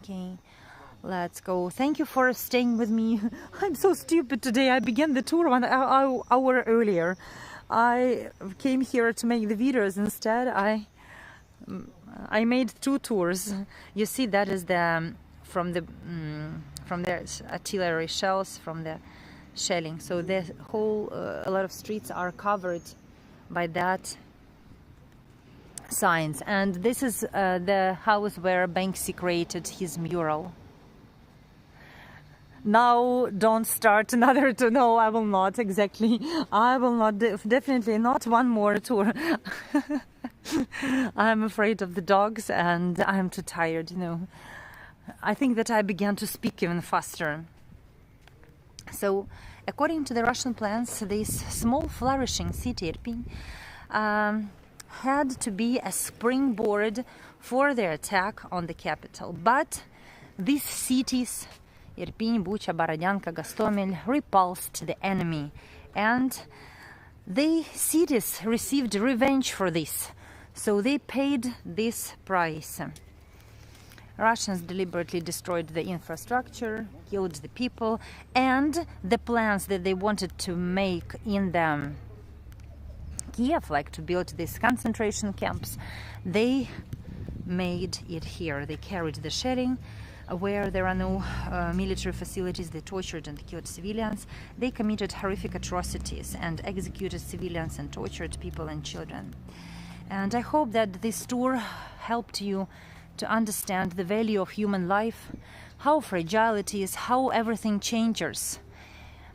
Okay, let's go. Thank you for staying with me. I'm so stupid today. I began the tour 1 hour earlier. I came here to make the videos. Instead, I made 2 tours. You see, that is the from the artillery shells, from the shelling. So the whole a lot of streets are covered by that signs. And this is the house where Banksy created his mural. Now don't start another tour. No, I will not. Exactly, I will not. Definitely not one more tour. I'm afraid of the dogs, and I'm too tired, you know. I think that I began to speak even faster. So, according to the Russian plans, this small flourishing city, Irpin, had to be a springboard for their attack on the capital. But these cities, Irpin, Bucha, Borodyanka, Gostomel, repulsed the enemy, and the cities received revenge for this. So they paid this price. Russians deliberately destroyed the infrastructure, killed the people, and the plans that they wanted to make in the Kiev, like to build these concentration camps, they made it here. They carried the shelling where there are no military facilities. They tortured and killed civilians. They committed horrific atrocities and executed civilians and tortured people and children. And I hope that this tour helped you to understand the value of human life, how fragile it is, how everything changes.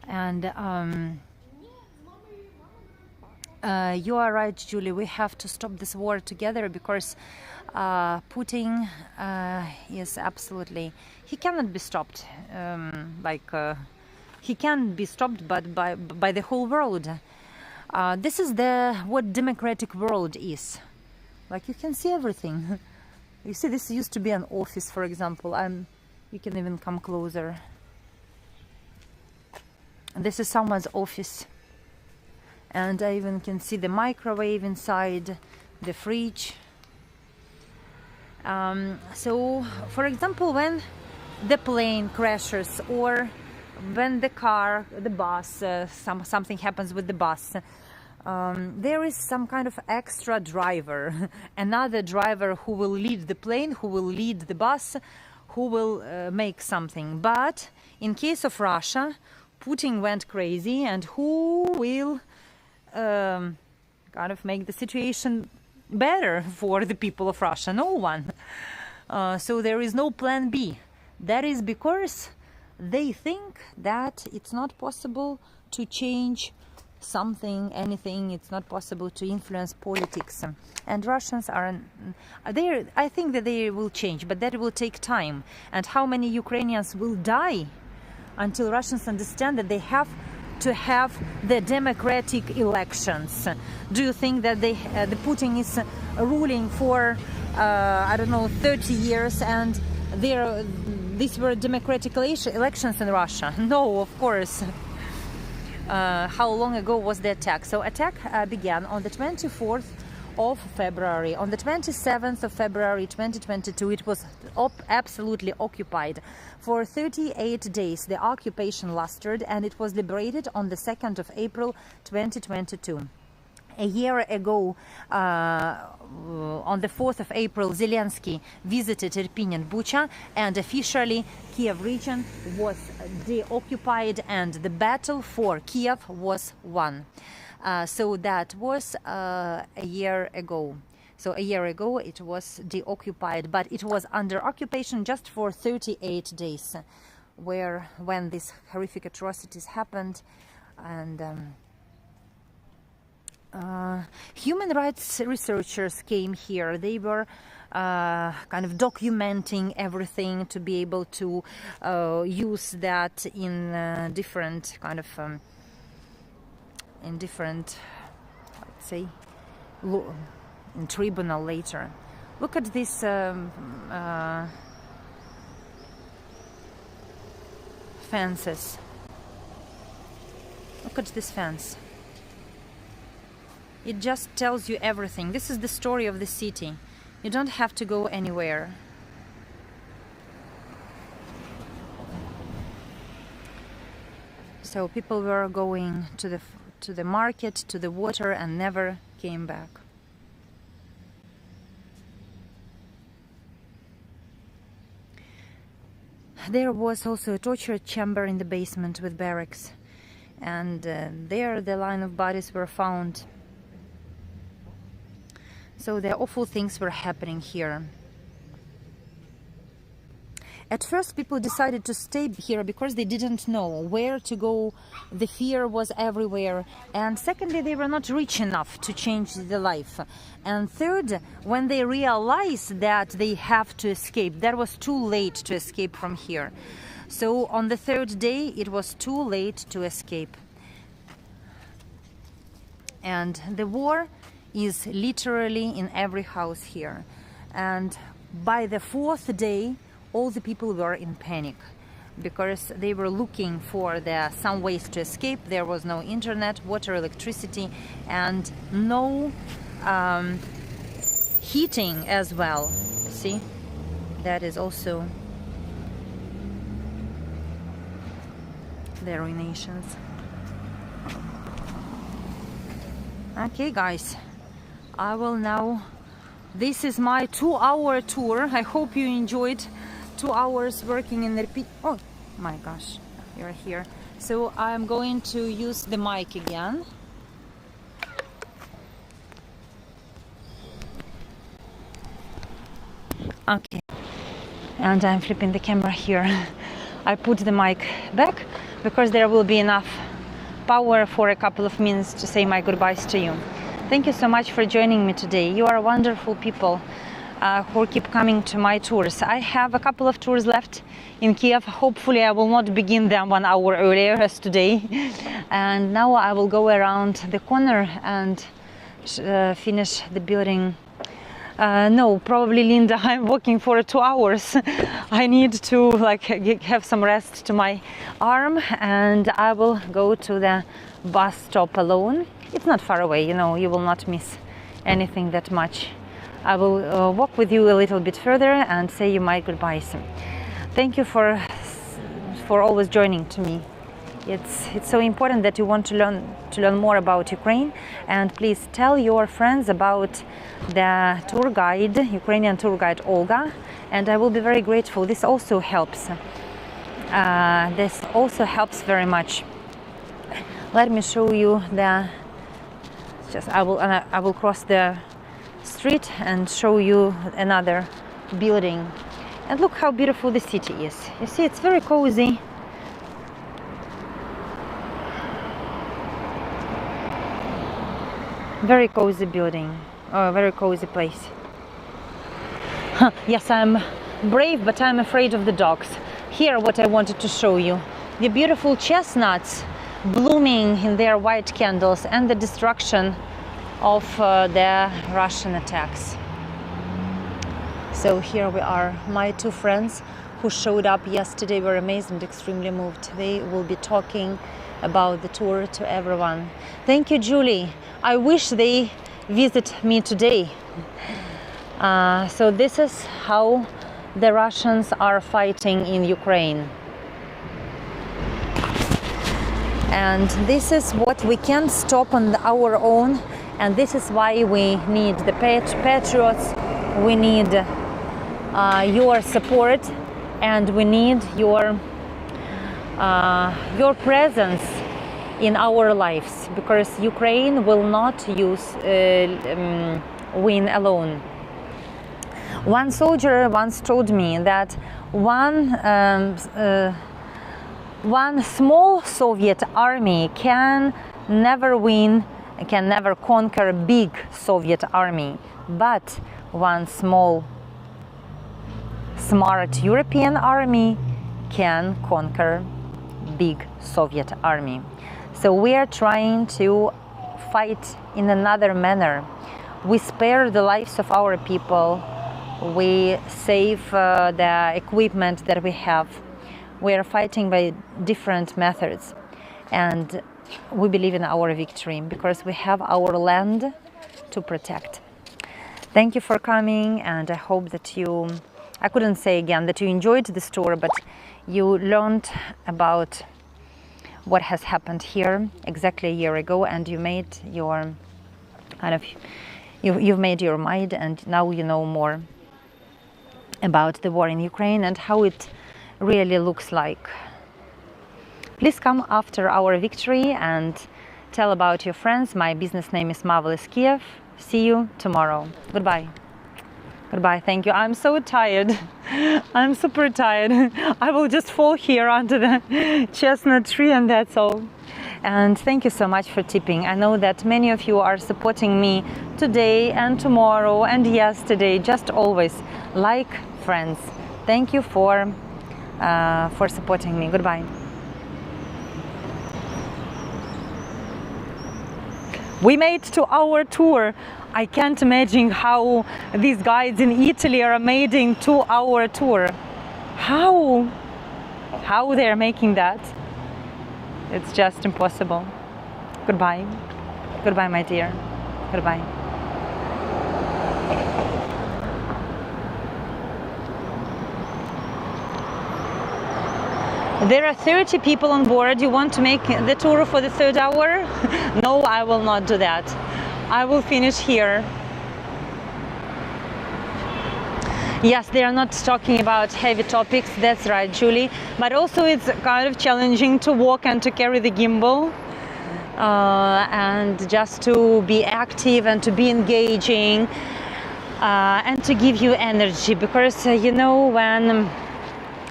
And you are right, Julie, we have to stop this war together, because Putin is absolutely, he cannot be stopped. He can be stopped, but by the whole world. This is what democratic world is. Like, you can see everything. You see, this used to be an office, for example. You can even come closer. This is someone's office. And I even can see the microwave inside, the fridge. So, for example, when the plane crashes, or when the car, the bus, something happens with the bus, there is some kind of extra driver, another driver who will lead the plane, who will lead the bus, who will make something. But in case of Russia, Putin went crazy, and who will kind of make the situation better for the people of Russia? No one. So there is no plan B. That is because they think that it's not possible to change something, anything. It's not possible to influence politics. And Russians are there. I think that they will change, but that will take time. And how many Ukrainians will die until Russians understand that they have to have the democratic elections? Do you think that the Putin is ruling for I don't know, 30 years, and these were democratic elections in Russia? No, of course. How long ago was the attack? So attack began on the 24th of February. On the 27th of February 2022, it was absolutely occupied. For 38 days, the occupation lasted, and it was liberated on the 2nd of April 2022. A year ago, on the 4th of April, Zelensky visited Irpin and Bucha, and officially Kiev region was deoccupied and the battle for Kiev was won. So that was a year ago. So a year ago it was deoccupied, but it was under occupation just for 38 days, when these horrific atrocities happened. And human rights researchers came here. They were kind of documenting everything to be able to use that in different kind of let's say, in tribunal later. Look at this fences. Look at this fence. It just tells you everything. This is the story of the city. You don't have to go anywhere. So people were going to the market, to the water, and never came back. There was also a torture chamber in the basement with barracks, and there the line of bodies were found. So the awful things were happening here. At first people decided to stay here because they didn't know where to go. The fear was everywhere. And secondly, they were not rich enough to change the life. And third, when they realized that they have to escape, that was too late to escape from here. So on the third day, it was too late to escape. And the war is literally in every house here. And by the fourth day, all the people were in panic because they were looking for some ways to escape. There was no internet, water, electricity, and no heating as well. See, that is also the ruinations. Okay, guys, I will now. This is my 2-hour tour. I hope you enjoyed 2 hours working in Irpin. Oh my gosh, you're here. So I'm going to use the mic again. Okay, and I'm flipping the camera here. I put the mic back because there will be enough power for a couple of minutes to say my goodbyes to you. Thank you so much for joining me today. You are wonderful people who keep coming to my tours. I have a couple of tours left in Kiev. Hopefully I will not begin them 1 hour earlier as today. And now I will go around the corner and finish the building. No, probably Linda, I'm walking for 2 hours. I need to have some rest to my arm, and I will go to the bus stop alone. It's not far away, you know, you will not miss anything that much. I will walk with you a little bit further and say you my goodbyes. Thank you for always joining to me. It's so important that you want to learn more about Ukraine, and please tell your friends about the tour guide, Ukrainian tour guide Olga, and I will be very grateful. This also helps. This also helps very much. Let me show you I will cross the street and show you another building. And look how beautiful the city is. You see, it's very cozy. Very cozy building, a very cozy place. Yes, I'm brave, but I'm afraid of the dogs. Here, what I wanted to show you, the beautiful chestnuts blooming in their white candles and the destruction of the Russian attacks. So here we are. My two friends who showed up yesterday were amazed and extremely moved. They will be talking about the tour to everyone. Thank you, Julie. I wish they visit me today. So this is how the Russians are fighting in Ukraine. And this is what we can't stop on our own, and this is why we need the patriots, we need your support, and we need your presence in our lives, because Ukraine will not win alone. One soldier once told me that one small Soviet army can never conquer a big Soviet army, but one small, smart European army can conquer big Soviet army. So we are trying to fight in another manner. We spare the lives of our people. We save the equipment that we have. We are fighting by different methods, and we believe in our victory because we have our land to protect. Thank you for coming, and I hope that I couldn't say again that you enjoyed this tour, but you learned about what has happened here exactly a year ago, and you made your you've made your mind, and now you know more about the war in Ukraine and how it really looks like. Please come after our victory and tell about your friends. My business name is marvelous.kyiv. See you tomorrow. Goodbye. Goodbye. Thank you. I'm so tired. I'm super tired. I will just fall here under the chestnut tree, and that's all. And thank you so much for tipping. I know that many of you are supporting me today and tomorrow and yesterday, just always like friends. Thank you for supporting me. Goodbye. We made 2-hour tour. I can't imagine how these guides in Italy are making 2-hour tour. How they're making that? It's just impossible. Goodbye. Goodbye, my dear. Goodbye. There are 30 people on board. You want to make the tour for the 3rd hour? No, I will not do that. I will finish here. Yes, they are not talking about heavy topics. That's right, Julie. But also it's kind of challenging to walk and to carry the gimbal. And just to be active and to be engaging and to give you energy. Because, you know, when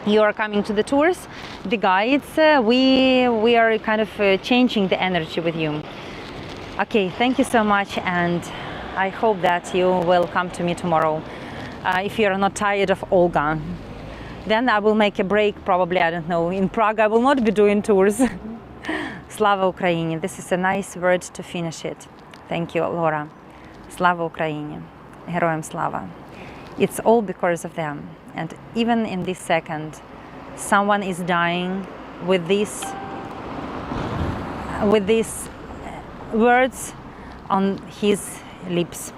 you are coming to the tours, the guides, we are kind of changing the energy with you. Okay, thank you so much, and I hope that you will come to me tomorrow. If you are not tired of Olga, then I will make a break, probably, I don't know. In Prague I will not be doing tours. Slava Ukraini. This is a nice word to finish it. Thank you, Laura. Slava Ukraini. Героям слава. It's all because of them. And even in this second, someone is dying with these words on his lips.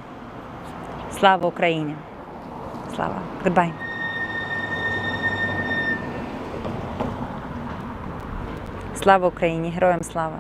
Slava Ukraini. Slava. Goodbye. Слава Україні, героям слава!